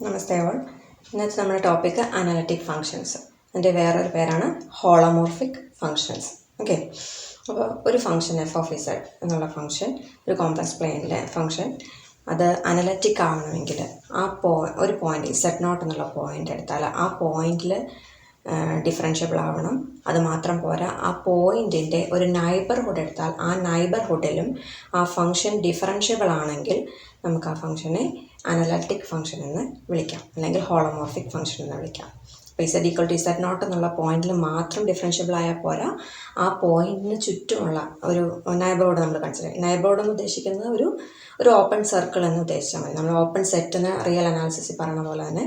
നമസ്തേ all. ഇന്നത്തെ നമ്മുടെ topic analytic functions. അതിൻ്റെ വേറൊരു പേരാണ് ഹോളോമോർഫിക് ഫങ്ഷൻസ്. ഓക്കെ, അപ്പോൾ ഒരു ഫംഗ്ഷൻ എഫ് ഓഫ് ഇസഡ് എന്നുള്ള ഫംഗ്ഷൻ, ഒരു കോംപ്ലക്സ് പ്ലെയിനിലെ ഫംഗ്ഷൻ, അത് അനലറ്റിക് ആവണമെങ്കിൽ ഒരു പോയിന്റ് ഇസഡ് നോട്ട് എന്നുള്ള പോയിന്റ് എടുത്താൽ ആ പോയിന്റിൽ ഡിഫറൻഷ്യബിൾ ആവണം. അത് മാത്രം പോരാ, ആ പോയിന്റിൻ്റെ ഒരു നൈബർഹുഡ് എടുത്താൽ ആ നൈബർഹുഡിലും ആ ഫംഗ്ഷൻ ഡിഫറൻഷ്യബിൾ ആണെങ്കിൽ നമുക്ക് ആ ഫംഗ്ഷനെ അനലറ്റിക് ഫംഗ്ഷൻ എന്ന് വിളിക്കാം, അല്ലെങ്കിൽ ഹോളോമോർഫിക് ഫംഗ്ഷൻ എന്ന് വിളിക്കാം. അപ്പോൾ Z equal to Z naught എന്നുള്ള പോയിന്റിൽ മാത്രം ഡിഫറൻഷ്യബിൾ ആയാൽ പോരാ, ആ പോയിന്റിന് ചുറ്റുമുള്ള ഒരു നൈബർഹുഡ് നമ്മൾ കൺസിഡർ ചെയ്യും. നൈബർഹുഡ് എന്ന് ഉദ്ദേശിക്കുന്നത് ഒരു ഓപ്പൺ സർക്കിൾ എന്ന് ഉദ്ദേശിച്ചാൽ മതി. നമ്മൾ ഓപ്പൺ സെറ്റ് എന്ന് റിയൽ അനാലിസിസിൽ പറയുന്ന പോലെ തന്നെ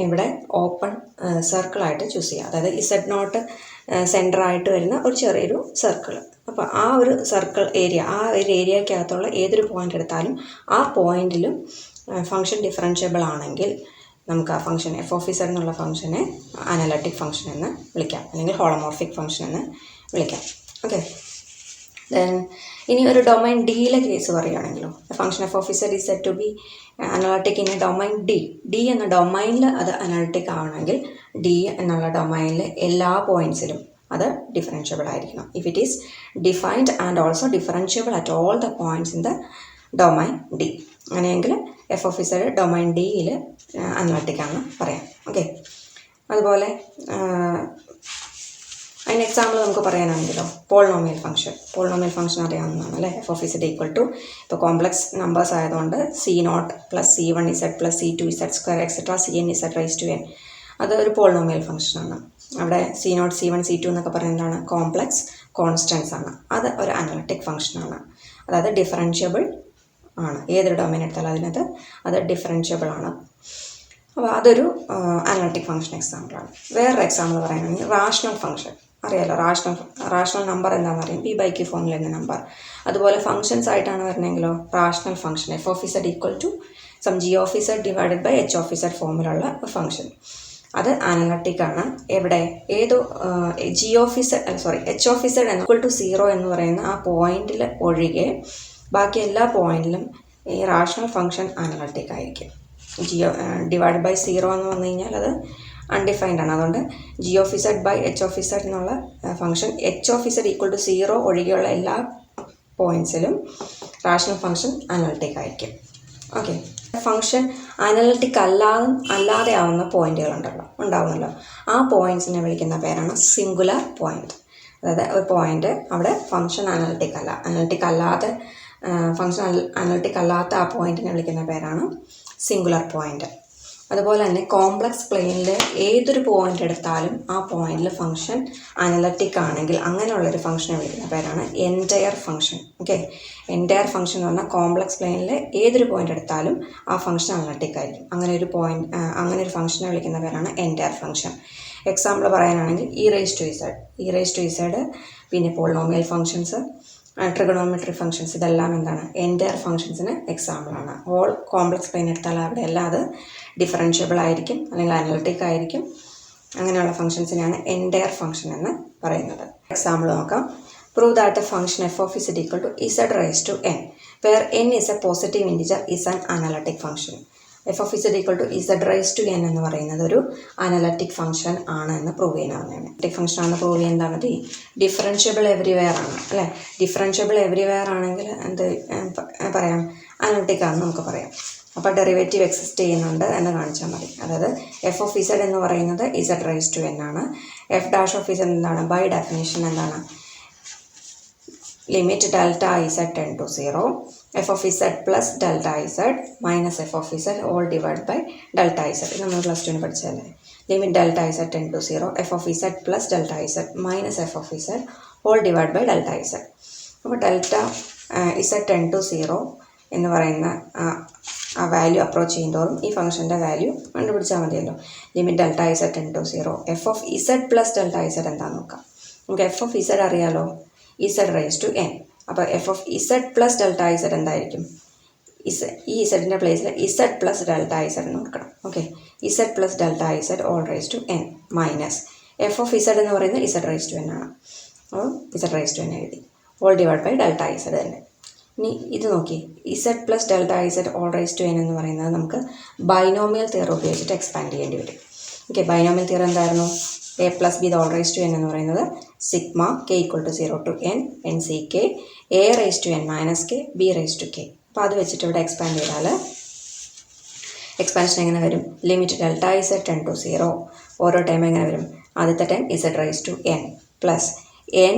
ഇവിടെ ഓപ്പൺ സർക്കിളായിട്ട് ചൂസ് ചെയ്യുക. അതായത് ഇസഡ് നോട്ട് സെൻറ്ററായിട്ട് വരുന്ന ഒരു ചെറിയൊരു സർക്കിൾ. അപ്പോൾ ആ ഒരു സർക്കിൾ ഏരിയ, ആ ഒരു ഏരിയക്കകത്തുള്ള ഏതൊരു പോയിന്റ് എടുത്താലും ആ പോയിന്റിലും ഫംഗ്ഷൻ ഡിഫറൻഷ്യബിൾ ആണെങ്കിൽ നമുക്ക് ആ ഫംഗ്ഷൻ എഫ് ഓഫ് ഇസഡ് എന്നുള്ള ഫംഗ്ഷനെ അനലറ്റിക് ഫംഗ്ഷൻ എന്ന് വിളിക്കാം, അല്ലെങ്കിൽ ഹോളോമോർഫിക് ഫംഗ്ഷൻ എന്ന് വിളിക്കാം. ഓക്കെ, ദെൻ ഇനി ഒരു ഡൊമൈൻ ഡിയിലെ കേസ് പറയുകയാണെങ്കിലോ, function F of Z is said to be analytic in a domain D എന്ന ഡൊമൈനിൽ അത് അനലറ്റിക് ആവണമെങ്കിൽ ഡി എന്നുള്ള ഡൊമൈനിലെ എല്ലാ പോയിൻറ്റ്സിലും അത് ഡിഫറൻഷ്യബിൾ ആയിരിക്കണം. If it is defined and also differentiable at all the points in the domain D. അങ്ങനെയെങ്കിൽ F of Z domain ഡിയിൽ അനലറ്റിക് ആണെന്ന് പറയാം. ഓക്കെ, അതുപോലെ അതിന് എക്സാമ്പിൾ നമുക്ക് പറയാനാണെങ്കിലോ, പോളിനോമിയൽ ഫംഗ്ഷൻ അറിയാവുന്നതാണ് അല്ലേ. F of Z equal to, ഇപ്പോൾ കോംപ്ലക്സ് നമ്പേഴ്സ് ആയതുകൊണ്ട് C0 plus C1Z plus C2Z² etcetera CN Z raise to n, അത് ഒരു പോളിനോമിയൽ ഫംഗ്ഷനാണ്. അവിടെ C0, C1, C2 എന്നൊക്കെ പറയുന്നതാണ് കോംപ്ലക്സ് കോൺസ്റ്റൻസ് ആണ്. അത് ഒരു അനലറ്റിക് ഫംഗ്ഷനാണ്. അതായത് ഡിഫറൻഷ്യബിൾ ആണ്. ഏതൊരു ഡൊമൈൻ എടുത്താലും അതിനകത്ത് അത് ഡിഫറൻഷ്യബിൾ ആണ്. അപ്പോൾ അതൊരു അനലറ്റിക് ഫംഗ്ഷൻ എക്സാമ്പിളാണ്. വേറൊരു എക്സാമ്പിൾ പറയുകയാണെങ്കിൽ റാഷണൽ ഫംഗ്ഷൻ അറിയാലോ. റാഷണൽ നമ്പർ എന്താണെന്ന് അറിയാം, P/Q ഫോമിൽ എന്ന നമ്പർ. അതുപോലെ ഫംഗ്ഷൻസ് ആയിട്ടാണ് വരുന്നതെങ്കിലോ, rational function F of Z equal to some G of Z divided by H of Z ഫോമിലുള്ള ഫംഗ്ഷൻ, അത് അനലറ്റിക് ആണ്. എവിടെ ഏതോ H of Z equal to 0 എന്ന് പറയുന്ന ആ പോയിന്റിൽ ഒഴികെ ബാക്കി എല്ലാ പോയിന്റിലും ഈ റാഷണൽ ഫംഗ്ഷൻ അനലറ്റിക് ആയിരിക്കും. ഡിവൈഡ് ബൈ 0 എന്ന് വന്നു കഴിഞ്ഞാൽ അത് അൺഡിഫൈൻഡ് ആണ്. അതുകൊണ്ട് G of Z by H of Z എന്നുള്ള function H of Z equal to 0 ഒഴികെയുള്ള എല്ലാ പോയിൻറ്റ്സിലും റാഷണൽ ഫംഗ്ഷൻ അനലറ്റിക് ആയിരിക്കും. ഓക്കെ, ഫംഗ്ഷൻ അനലറ്റിക് അല്ലാതെ ആവുന്ന പോയിന്റുകൾ ഉണ്ടാവുമല്ലോ, ആ പോയിൻറ്റ്സിനെ വിളിക്കുന്ന പേരാണ് സിംഗുലർ പോയിന്റ്. അതായത് ഒരു പോയിന്റ് അവിടെ ഫംഗ്ഷൻ അനലറ്റിക് അല്ലാത്ത ആ പോയിന്റിനെ വിളിക്കുന്ന പേരാണ് സിംഗുലർ പോയിന്റ്. അതുപോലെ തന്നെ കോംപ്ലക്സ് പ്ലെയിനിൽ ഏതൊരു പോയിന്റ് എടുത്താലും ആ പോയിന്റിൽ ഫംഗ്ഷൻ അനലറ്റിക് ആണെങ്കിൽ അങ്ങനെയുള്ളൊരു ഫംഗ്ഷനെ വിളിക്കുന്ന പേരാണ് entire function. Okay, entire function എന്ന് പറഞ്ഞാൽ കോംപ്ലക്സ് പ്ലെയിനിൽ ഏതൊരു പോയിന്റ് എടുത്താലും ആ ഫംഗ്ഷൻ അനലറ്റിക് ആയിരിക്കും. അങ്ങനെ ഒരു ഫംഗ്ഷനെ വിളിക്കുന്ന പേരാണ് എൻറ്റയർ ഫംഗ്ഷൻ. എക്സാമ്പിൾ പറയാനാണെങ്കിൽ ഇ റേസ് ടു ഇസഡ്, പിന്നെ പോളിനോമിയൽ ഫംഗ്ഷൻസ്, ട്രിഗണോമെട്രി ഫംഗ്ഷൻസ്, ഇതെല്ലാം എന്താണ്, എൻറ്റയർ ഫംഗ്ഷൻസിന് എക്സാമ്പിളാണ്. ഹോൾ കോംപ്ലക്സ് പ്ലെയിൻ എടുത്താൽ അവിടെ എല്ലാം അത് ഡിഫറൻഷ്യബിൾ ആയിരിക്കും, അല്ലെങ്കിൽ അനലറ്റിക് ആയിരിക്കും. അങ്ങനെയുള്ള ഫംഗ്ഷൻസിനെയാണ് എൻറ്റയർ ഫംഗ്ഷൻ എന്ന് പറയുന്നത്. എക്സാമ്പിൾ നോക്കാം. Prove that a function F of Z equal to Z raise to n where n is a positive integer is an analytic function. F of Z equal to Z raise to n എന്ന് പറയുന്നത് ഒരു analytic function ആണ് എന്ന് prove ചെയ്യാനാണ്. Analytic function ആണെന്ന് prove ചെയ്യാൻ എന്താ മതി, ഡിഫറൻഷ്യബിൾ എവരിവെയർ ആണ് അല്ലേ. ഡിഫറൻഷ്യബിൾ എവരിവെയർ ആണെങ്കിൽ എന്ത് പറയാം, അനലറ്റിക് ആണെന്ന് നമുക്ക് പറയാം. അപ്പോൾ ഡെറിവേറ്റീവ് എക്സിസ്റ്റ് ചെയ്യുന്നുണ്ട് എന്ന് കാണിച്ചാൽ മതി. അതായത് എഫ് ഓഫ് ഇസഡ് എന്ന് പറയുന്നത് ഇസഡ് റൈസ് ടു n ആണ്. എഫ് ഡാഷ് ഓഫ് ഇസഡ് എന്താണ്, ബൈ ഡെഫിനേഷൻ എന്താണ്, limit delta Z tends to 0 F of Z plus delta Z minus F of Z all divide by delta Z. ഇത് നമ്മൾ plus ടുവിന് പഠിച്ചതല്ലേ. Limit delta Z tends to 0 F of Z plus delta Z minus F of Z all divide by delta Z. അപ്പോൾ delta Z tends to 0 എന്ന് പറയുന്ന ആ value approach ചെയ്യുന്നതോറും ഈ ഫംഗ്ഷൻ്റെ value കണ്ടുപിടിച്ചാൽ മതിയല്ലോ. Limit delta Z tends to 0 F of Z plus delta Z എന്താണെന്ന് നോക്കാം. നമുക്ക് എഫ് ഓഫ് ഇസഡ് അറിയാലോ, ഇസഡ് റൈസ് ടു n. അപ്പോൾ F of Z plus delta Z എന്തായിരിക്കും, ഈ ഇസഡിൻ്റെ പ്ലേസിൽ ഇസഡ് പ്ലസ് ഡെൽറ്റ ഇസഡ് എന്ന് കൊടുക്കണം. Okay, Z plus delta Z all raise to n minus F of Z എന്ന് പറയുന്നത് ഇസഡ് റൈസ് ടു n ആണ്. അപ്പോൾ ഇസഡ് റൈസ് ടു n എഴുതി, all divide by delta Z തന്നെ. ഇനി ഇത് നോക്കി, Z plus delta Z all raise to N എന്ന് പറയുന്നത് നമുക്ക് ബൈനോമിയൽ തിയറം ഉപയോഗിച്ചിട്ട് എക്സ്പാൻഡ് ചെയ്യേണ്ടി വരും. ഓക്കെ, ബൈനോമിയൽ തിയറം എന്തായിരുന്നു? A plus B all raise to N എന്ന് പറയുന്നത് sigma K equal to 0 to N C K A raise to N minus K B raise to K. അപ്പോൾ അത് വെച്ചിട്ട് ഇവിടെ എക്സ്പാൻഡ് ചെയ്താൽ എക്സ്പാൻഷൻ എങ്ങനെ വരും? Limit delta Z tends to 0. ഓരോ ടൈം എങ്ങനെ വരും? ആദ്യത്തെ time Z raise to N plus N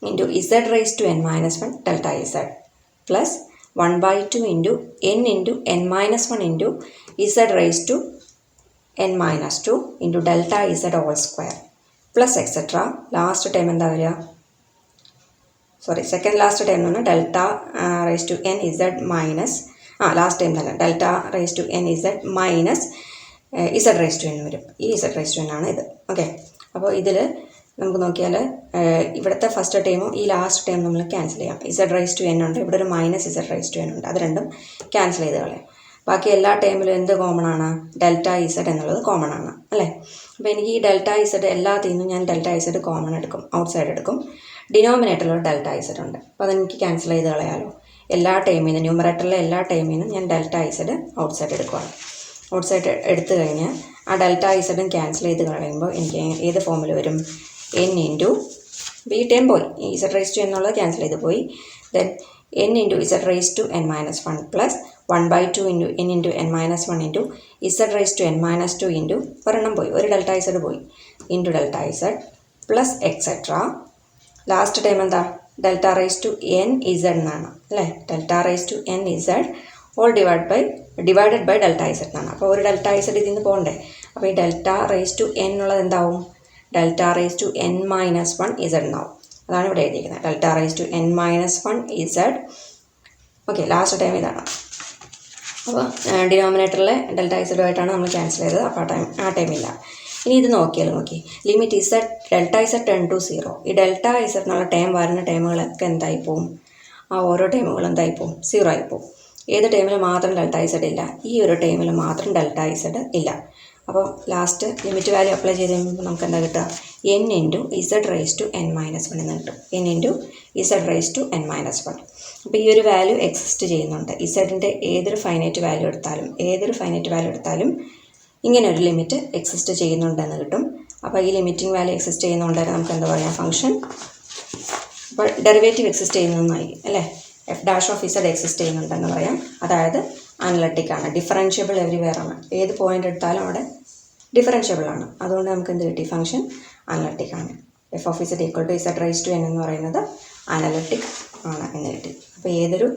into Z raise to N minus 1 delta Z plus 1/2 into N minus 1 into Z raise to n minus 2 into delta z all square plus etc. Last time എന്താ വരിക? Sorry, second last time എന്ന് പറഞ്ഞാൽ delta raise to N Z minus last time തന്നെ delta raise to N Z minus Z raise to N വരും. ഈ Z raise to N ആണ് ഇത്. Okay, അപ്പോൾ ഇതിൽ നമുക്ക് നോക്കിയാൽ ഇവിടുത്തെ ഫസ്റ്റ് ടൈമും ഈ ലാസ്റ്റ് ടൈം നമ്മൾ ക്യാൻസൽ ചെയ്യാം. ഇസഡ് റൈസ് ടു എൻ ഉണ്ട്, ഇവിടെ ഒരു minus Z raise to N ഉണ്ട്. അത് രണ്ടും ക്യാൻസൽ ചെയ്ത് കളയാം. ബാക്കി എല്ലാ ടൈമിലും എന്ത് കോമൺ ആണ്? ഡെൽറ്റ ഇസഡ് എന്നുള്ളത് കോമൺ ആണ് അല്ലേ? അപ്പോൾ എനിക്ക് ഈ ഡെൽറ്റ ഇസഡ് എല്ലാത്തിൽ നിന്നും ഞാൻ ഡെൽറ്റ ഇസഡ് കോമൺ എടുക്കും, ഔട്ട് സൈഡ് എടുക്കും. ഡിനോമിനേറ്ററിൽ ഡെൽറ്റ ഇസഡ് ഉണ്ട്, അപ്പോൾ അതെനിക്ക് ക്യാൻസൽ ചെയ്ത് കളയാമല്ലോ. എല്ലാ ടൈമിൽ നിന്നും ന്യൂമറേറ്ററിലെ എല്ലാ ടൈമിൽ നിന്നും ഞാൻ ഡെൽറ്റ ഇസഡ് ഔട്ട് സൈഡ് എടുക്കുകയാണ്. ഔട്ട് സൈഡ് എടുത്തു കഴിഞ്ഞാൽ ആ ഡെൽറ്റ ഇസഡും ക്യാൻസൽ ചെയ്ത് കളയുമ്പോൾ എനിക്ക് ഏത് ഫോമിൽ വരും? എൻ ഇൻറ്റു ഈ ടൈം പോയി, ഈ ഇസഡ് റൈസ് ടു എന്നുള്ളത് ക്യാൻസൽ ചെയ്ത് പോയി. Then n into z raised to n minus 1 plus 1/2 into n into n minus 1 into z raised to n minus 2 into ഒരെണ്ണം പോയി, ഒരു ഡെൽറ്റ ഇസഡ് പോയി, into delta Z plus etcetera. Last time എന്താ? Delta raise to N Z എന്നാണ് അല്ലേ? Delta raise to N Z all divided by delta Z എന്നാണ്. അപ്പോൾ ഒരു ഡെൽറ്റ ഇസഡ് ഇതിൽ നിന്ന് പോകണ്ടേ? അപ്പോൾ ഈ ഡെൽറ്റ റൈസ് ടു എൻ എന്നുള്ളത് എന്താവും? Delta raise to N minus 1 Z എന്നാവും. അതാണ് ഇവിടെ എഴുതിയിരിക്കുന്നത്, delta raise to N minus 1 Z. Okay, last time ഇതാണ്. അപ്പോൾ ഡിനോമിനേറ്ററിലെ ഡെൽറ്റ ഇസഡുമായിട്ടാണ് നമ്മൾ ക്യാൻസൽ ചെയ്തത്. അപ്പോൾ ആ ടൈമില്ല. ഇനി ഇത് നോക്കി limit Z delta Z tends to 0. ഈ ഡെൽറ്റ ഇസഡ് എന്നുള്ള ടൈം വരുന്ന ടൈമുകളൊക്കെ എന്തായി പോവും? ആ ഓരോ ടൈമുകളും എന്തായി പോവും? 0 ആയി പോവും. ഏത് ടൈമിൽ മാത്രം ഡെൽറ്റ ഇസഡ് ഇല്ല? ഈ ഒരു ടൈമിൽ മാത്രം ഡെൽറ്റ ഇസഡ് ഇല്ല. അപ്പോൾ ലാസ്റ്റ് ലിമിറ്റ് വാല്യൂ അപ്ലൈ ചെയ്ത് കഴിയുമ്പോൾ നമുക്ക് എന്താ കിട്ടുക? N into Z raise to N minus 1 എന്ന് കിട്ടും. N into Z raise to N minus 1. അപ്പോൾ ഈ ഒരു വാല്യൂ എക്സിസ്റ്റ് ചെയ്യുന്നുണ്ട്. ഇസഡിൻ്റെ ഏതൊരു ഫൈനൈറ്റ് വാല്യൂ എടുത്താലും ഇങ്ങനെ ഒരു ലിമിറ്റ് എക്സിസ്റ്റ് ചെയ്യുന്നുണ്ടെന്ന് കിട്ടും. അപ്പോൾ ഈ ലിമിറ്റിംഗ് വാല്യൂ എക്സിസ്റ്റ് ചെയ്യുന്നുണ്ട് നമുക്ക് എന്താ പറയുക? ഫംഗ്ഷൻ. അപ്പോൾ ഡെറിവേറ്റീവ് എക്സിസ്റ്റ് ചെയ്യുന്നതായി അല്ലേ? F dash of Z exist ചെയ്യുന്നുണ്ടെന്ന് പറയാം. അതായത് അനലറ്റിക് ആണ്, ഡിഫറൻഷ്യബിൾ എവരിവെയർ ആണ്. ഏത് പോയിന്റ് എടുത്താലും അവിടെ ഡിഫറൻഷ്യബിൾ ആണ്. അതുകൊണ്ട് നമുക്ക് എന്ത് കിട്ടി? ഫംഗ്ഷൻ അനലറ്റിക് ആണ്. F of Z equal to Z raise to N എന്ന് പറയുന്നത് അനലറ്റിക് ആണ് എന്ന് കിട്ടി. അപ്പോൾ ഏതൊരു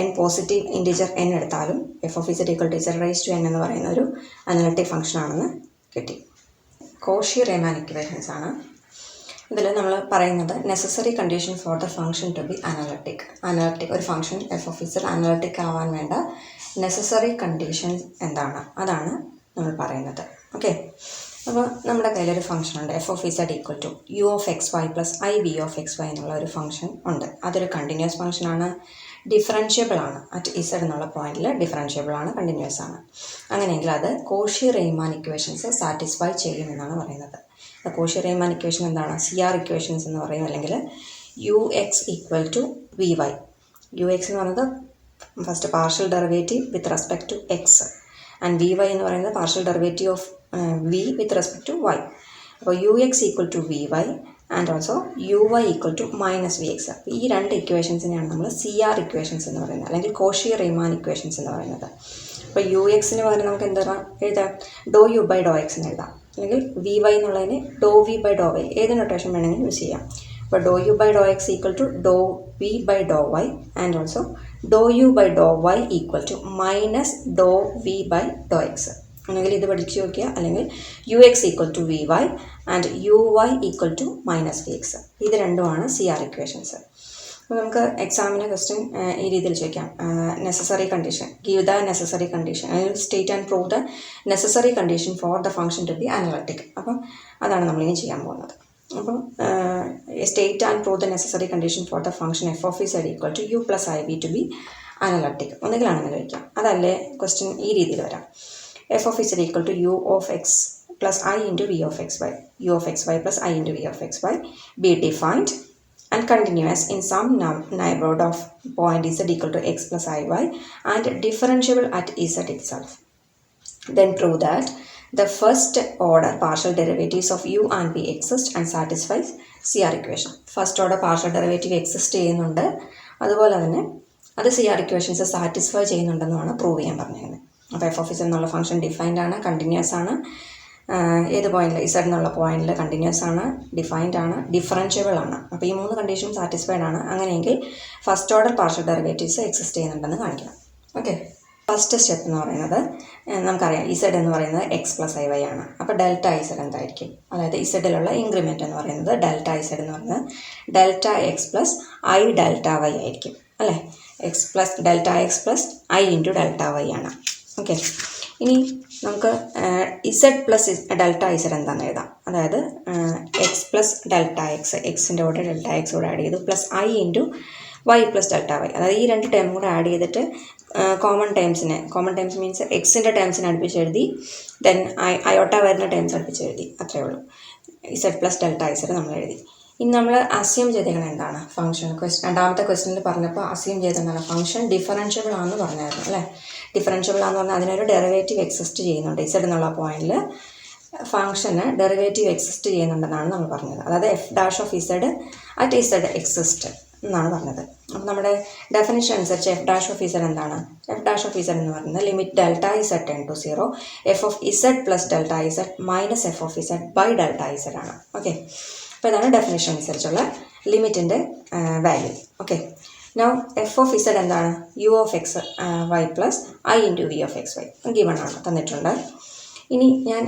എൻ പോസിറ്റീവ് ഇൻറ്റിജർ എൻ എടുത്താലും F of Z equal to Z raise to N എന്ന് പറയുന്ന ഒരു അനലറ്റിക് ഫംഗ്ഷൻ ആണെന്ന് കിട്ടി. കോഷി റീമാൻ ഇക്വേഷൻസ് ആണ് ഇതിൽ നമ്മൾ പറയുന്നത്. Necessary condition for the function to be analytic ഒരു function F of Z analytic ആവാൻ വേണ്ട നെസസറി കണ്ടീഷൻ എന്താണ്? അതാണ് നമ്മൾ പറയുന്നത്. ഓക്കെ, അപ്പോൾ നമ്മുടെ കയ്യിലൊരു ഫംഗ്ഷൻ ഉണ്ട്, F of Z equal to U of X Y plus I V of X Y എന്നുള്ള ഒരു ഫംഗ്ഷൻ ഉണ്ട്. അതൊരു കണ്ടിന്യൂസ് ഫംഗ്ഷനാണ്, ഡിഫറൻഷ്യബിൾ ആണ്. അറ്റ് ഇസഡ് എന്നുള്ള പോയിന്റിൽ ഡിഫറൻഷ്യബിൾ ആണ്, കണ്ടിന്യൂസ് ആണ്. അങ്ങനെയെങ്കിൽ അത് കോഷി റീമാൻ ഇക്വേഷൻസ് സാറ്റിസ്ഫൈ ചെയ്യുമെന്നാണ് പറയുന്നത്. കോഷി റീമാൻ ഇക്വേഷൻ എന്താണ്? CR ഇക്വേഷൻസ് എന്ന് പറയും. അല്ലെങ്കിൽ u X equal to V y. U X എന്ന് പറയുന്നത് first partial derivative with respect to x and v y എന്ന് പറയുന്നത് partial derivative of v with respect to y. അപ്പോൾ U X equal to V y and also u Y equal to minus V x. ഈ രണ്ട് ഇക്വേഷൻസിനെയാണ് നമ്മൾ CR equations എന്ന് പറയുന്നത്, അല്ലെങ്കിൽ Cauchy റീമാൻ equations എന്ന് പറയുന്നത്. അപ്പോൾ യു എക്സിന് പകരം നമുക്ക് എന്താ എഴുതാം? Do U by do X എന്ന് എഴുതാം. അല്ലെങ്കിൽ വി വൈ എന്നുള്ളതിന് do v by do y, ഏത് നൊട്ടേഷൻ വേണമെങ്കിലും യൂസ് ചെയ്യാം. അപ്പോൾ do U by do x equal to do v by do y and also do U by do y equal to minus do v by do x. അല്ലെങ്കിൽ ഇത് പഠിച്ചു നോക്കിയാൽ, അല്ലെങ്കിൽ u X equal to V y and u Y equal to minus V X. ഇത് രണ്ടുമാണ് CR equations. അപ്പോൾ നമുക്ക് എക്സാമിന് ക്വസ്റ്റ്യൻ ഈ രീതിയിൽ ചോദിക്കാം. Necessary condition, give the necessary condition, അല്ലെങ്കിൽ state and prove the necessary condition for the function to be analytic. അപ്പം അതാണ് നമ്മളിനി ചെയ്യാൻ പോകുന്നത്. അപ്പം state and prove the necessary condition for the function F of Z equal to u plus i b to be analytic. ഒന്നുകിലാണെന്ന് ചോദിക്കാം. അതല്ലേ question ഈ രീതിയിൽ വരാം. F of Z equal to U of X plus I into V of X Y, U of X Y plus I into V of X Y be defined and continuous in some neighborhood of point z equal to x plus iy and differentiable at z itself. Then prove that the first order partial derivatives of u and v exist and satisfies CR equation. First order partial derivative exist ചെയ്യുന്നുണ്ട്, അതുപോലെ തന്നെ അത് CR equations satisfy ചെയ്യുന്നുണ്ടെന്നാണ് prove ചെയ്യാൻ പറഞ്ഞത്. അപ്പോൾ F of Z എന്നുള്ള function defined ആണ്, continuous ആണ്. ഏത് പോയിന്റിൽ ഇസഡ് എന്നുള്ള പോയിന്റിൽ കണ്ടിന്യൂസ് ആണ്, ഡിഫൈൻഡ് ആണ്, ഡിഫറൻഷ്യബിൾ ആണ്. അപ്പോൾ ഈ 3 കണ്ടീഷനും സാറ്റിസ്ഫൈഡ് ആണ്. അങ്ങനെയെങ്കിൽ first order partial derivatives exist ചെയ്യുന്നുണ്ടെന്ന് കാണിക്കണം. ഓക്കെ, ഫസ്റ്റ് സ്റ്റെപ്പ് എന്ന് പറയുന്നത് നമുക്കറിയാം ഇസഡ് എന്ന് പറയുന്നത് എക്സ് പ്ലസ് ഐ വൈ ആണ്. അപ്പോൾ ഡെൽറ്റ ഇസഡ് എന്തായിരിക്കും? അതായത് ഇസഡിലുള്ള ഇൻക്രിമെൻറ്റ് എന്ന് പറയുന്നത് ഡെൽറ്റ ഇസഡ് എന്ന് പറയുന്നത് delta X plus I delta Y ആയിരിക്കും അല്ലേ? X plus delta X plus I into delta Y ആണ്. ഓക്കെ, ഇനി നമുക്ക് ഇസഡ് പ്ലസ് ഡെൽറ്റ ഇസഡ് എന്താണെന്ന് എഴുതാം. അതായത് എക്സ് പ്ലസ് ഡെൽറ്റ എക്സ്, എക്സിൻ്റെ കൂടെ ഡെൽറ്റ എക്സ് കൂടെ ആഡ് ചെയ്തു, plus I into Y plus delta Y. അതായത് ഈ 2 ടേം കൂടെ ആഡ് ചെയ്തിട്ട് കോമൺ ടേംസ് മീൻസ് എക്സിൻ്റെ ടേംസിനെ അടുപ്പിച്ച് എഴുതി, ദെൻ അയോട്ട വരുന്ന ടേംസ് അടുപ്പിച്ച് എഴുതി, അത്രയേ ഉള്ളൂ. ഇസഡ് പ്ലസ് ഡെൽറ്റ ഇസഡ് നമ്മൾ എഴുതി. ഇനി നമ്മൾ അസ്യൂം ചെയ്തേക്കണം എന്താണ് ഫംഗ്ഷൻ. രണ്ടാമത്തെ ക്വസ്റ്റ്യനിൽ പറഞ്ഞപ്പോൾ അസ്യൂം ചെയ്തെന്താണ് ഫംഗ്ഷൻ ഡിഫറൻഷ്യബിൾ ആണെന്ന് പറഞ്ഞായിരുന്നു അല്ലേ? ഡിഫറൻഷ്യബിൾ ആണെന്ന് പറഞ്ഞാൽ അതിനൊരു ഡെറിവേറ്റീവ് എക്സിസ്റ്റ് ചെയ്യുന്നുണ്ട്. ഇസഡ് എന്നുള്ള പോയിന്റിൽ ഫംഗ്ഷന് ഡെറിവേറ്റീവ് എക്സിസ്റ്റ് ചെയ്യുന്നുണ്ടെന്നാണ് നമ്മൾ പറഞ്ഞത്. അതായത് f dash of z at z exist എന്നാണ് പറഞ്ഞത്. അപ്പോൾ നമ്മുടെ ഡെഫിനിഷൻ അനുസരിച്ച് എഫ് ഡാഷ് ഓഫ് ഇസഡ് എന്താണ്? എഫ് ഡാഷ് ഓഫ് ഇസഡ് എന്ന് പറയുന്നത് limit delta Z tends to 0 F of Z plus delta Z minus F of Z by delta z ആണ്. Okay, അപ്പോൾ ഇതാണ് ഡെഫിനിഷൻ അനുസരിച്ചുള്ള ലിമിറ്റിൻ്റെ value. Okay, now f of Z എന്താണ്? U of X Y plus I into V of X Y given ആണ്, തന്നിട്ടുണ്ട്. ഇനി ഞാൻ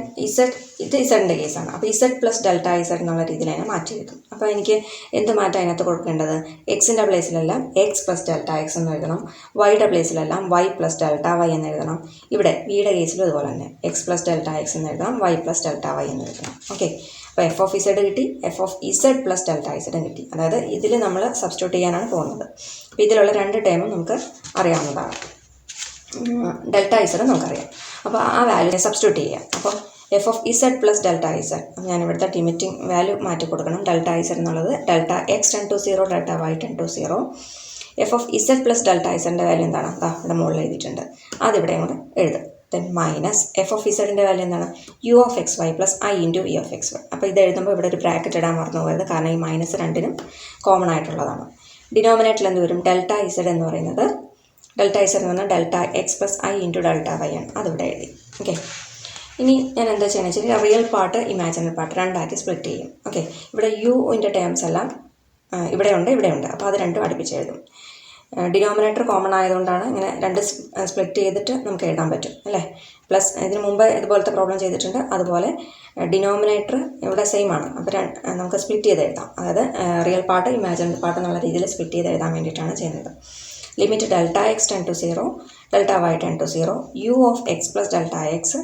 ഇത് ഇസഡിൻ്റെ കേസാണ്. അപ്പോൾ ഇസഡ് പ്ലസ് ഡെൽറ്റ ഇസഡ് എന്നുള്ള രീതിയിൽ അതിനെ മാറ്റി എഴുതും. അപ്പോൾ എനിക്ക് എന്ത് മാറ്റം അതിനകത്ത് കൊടുക്കേണ്ടത്? എക്സിൻ്റെ പ്ലേസിലെല്ലാം എക്സ് പ്ലസ് ഡെൽറ്റ എക്സ് എന്ന് എഴുതണം, വൈയുടെ പ്ലേസിലെല്ലാം വൈ പ്ലസ് ഡെൽറ്റ വൈ എന്ന് എഴുതണം. ഇവിടെ വിയുടെ കേസിലും ഇതുപോലെ തന്നെ എക്സ് പ്ലസ് ഡെൽറ്റ എക്സ് എന്ന് എഴുതണം, വൈ പ്ലസ് ഡെൽറ്റ വൈ എന്ന് എഴുതണം. ഓക്കെ, അപ്പോൾ എഫ് ഓഫ് ഇസഡ് കിട്ടി, f of Z plus delta ഇസഡും കിട്ടി. അതായത് ഇതിൽ നമ്മൾ സബ്സ്റ്റിറ്റ്യൂട്ട് ചെയ്യാനാണ് പോകുന്നത്. അപ്പോൾ ഇതിലുള്ള 2 ടേമും നമുക്ക് അറിയാവുന്നതാണ്. ഡെൽറ്റ ഇസഡ് നമുക്കറിയാം. അപ്പോൾ ആ വാല്യൂ സബ്സ്റ്റിറ്റ്യൂട്ട് ചെയ്യാം. അപ്പോൾ F of Z plus delta z, ഞാൻ ഇവിടുത്തെ ലിമിറ്റിംഗ് വാല്യൂ മാറ്റി കൊടുക്കണം. ഡെൽറ്റ ഇസഡ് എന്നുള്ളത് delta X tends to 0 delta Y ten to 0. F of Z plus delta ഇസഡിൻ്റെ വാല്യൂ എന്താണ്? ഇവിടെ മുകളിൽ എഴുതിയിട്ടുണ്ട്, അതിവിടെയും കൂടെ എഴുതും. ദെൻ മൈനസ് എഫ് ഓഫ് ഇസഡിൻ്റെ വാല്യൂ എന്താണ്? U of X Y plus I into V of X Y. അപ്പോൾ ഇത് എഴുതുമ്പോൾ ഇവിടെ ഒരു ബ്രാക്കറ്റ് ഇടാൻ മറന്നു പോകരുത്, കാരണം ഈ മൈനസ് രണ്ടിനും കോമൺ ആയിട്ടുള്ളതാണ്. ഡിനോമിനേറ്ററിൽ എന്ത് വരും? ഡെൽറ്റ ഇസഡ് എന്ന് പറയുന്നത് ഡെൽറ്റ ഇസഡ് എന്ന് പറഞ്ഞാൽ delta X plus I into delta Y ആണ്, അതിവിടെ എഴുതി. ഓക്കെ, ഇനി ഞാൻ എന്താ ചെയ്യുന്നത് വെച്ചാൽ റിയൽ പാർട്ട് ഇമാജിനറി പാർട്ട് രണ്ടായിട്ട് സ്പ്ലിറ്റ് ചെയ്യും. ഓക്കെ, ഇവിടെ യുവിൻ്റെ ടേംസ് എല്ലാം ഇവിടെയുണ്ട്. അപ്പോൾ അത് രണ്ടും അടുപ്പിച്ച് എഴുതും. ഡിനോമിനേറ്റർ കോമൺ ആയതുകൊണ്ടാണ് ഇങ്ങനെ 2 സ്പ്ലിറ്റ് ചെയ്തിട്ട് നമുക്ക് എഴുതാൻ പറ്റും അല്ലേ? പ്ലസ് ഇതിന് മുമ്പ് ഇതുപോലത്തെ പ്രോബ്ലം ചെയ്തിട്ടുണ്ട്, അതുപോലെ ഡിനോമിനേറ്റർ ഇവിടെ സെയിം ആണ്. അപ്പോൾ നമുക്ക് സ്പ്ലിറ്റ് ചെയ്ത് എഴുതാം. അതായത് റിയൽ പാർട്ട് ഇമാജിനറി പാർട്ട് എന്നുള്ള രീതിയിൽ സ്പ്ലിറ്റ് ചെയ്ത് എഴുതാൻ വേണ്ടിയിട്ടാണ് ചെയ്യുന്നത്. Limit delta X tends to 0 delta Y ten to 0 U of X plus delta X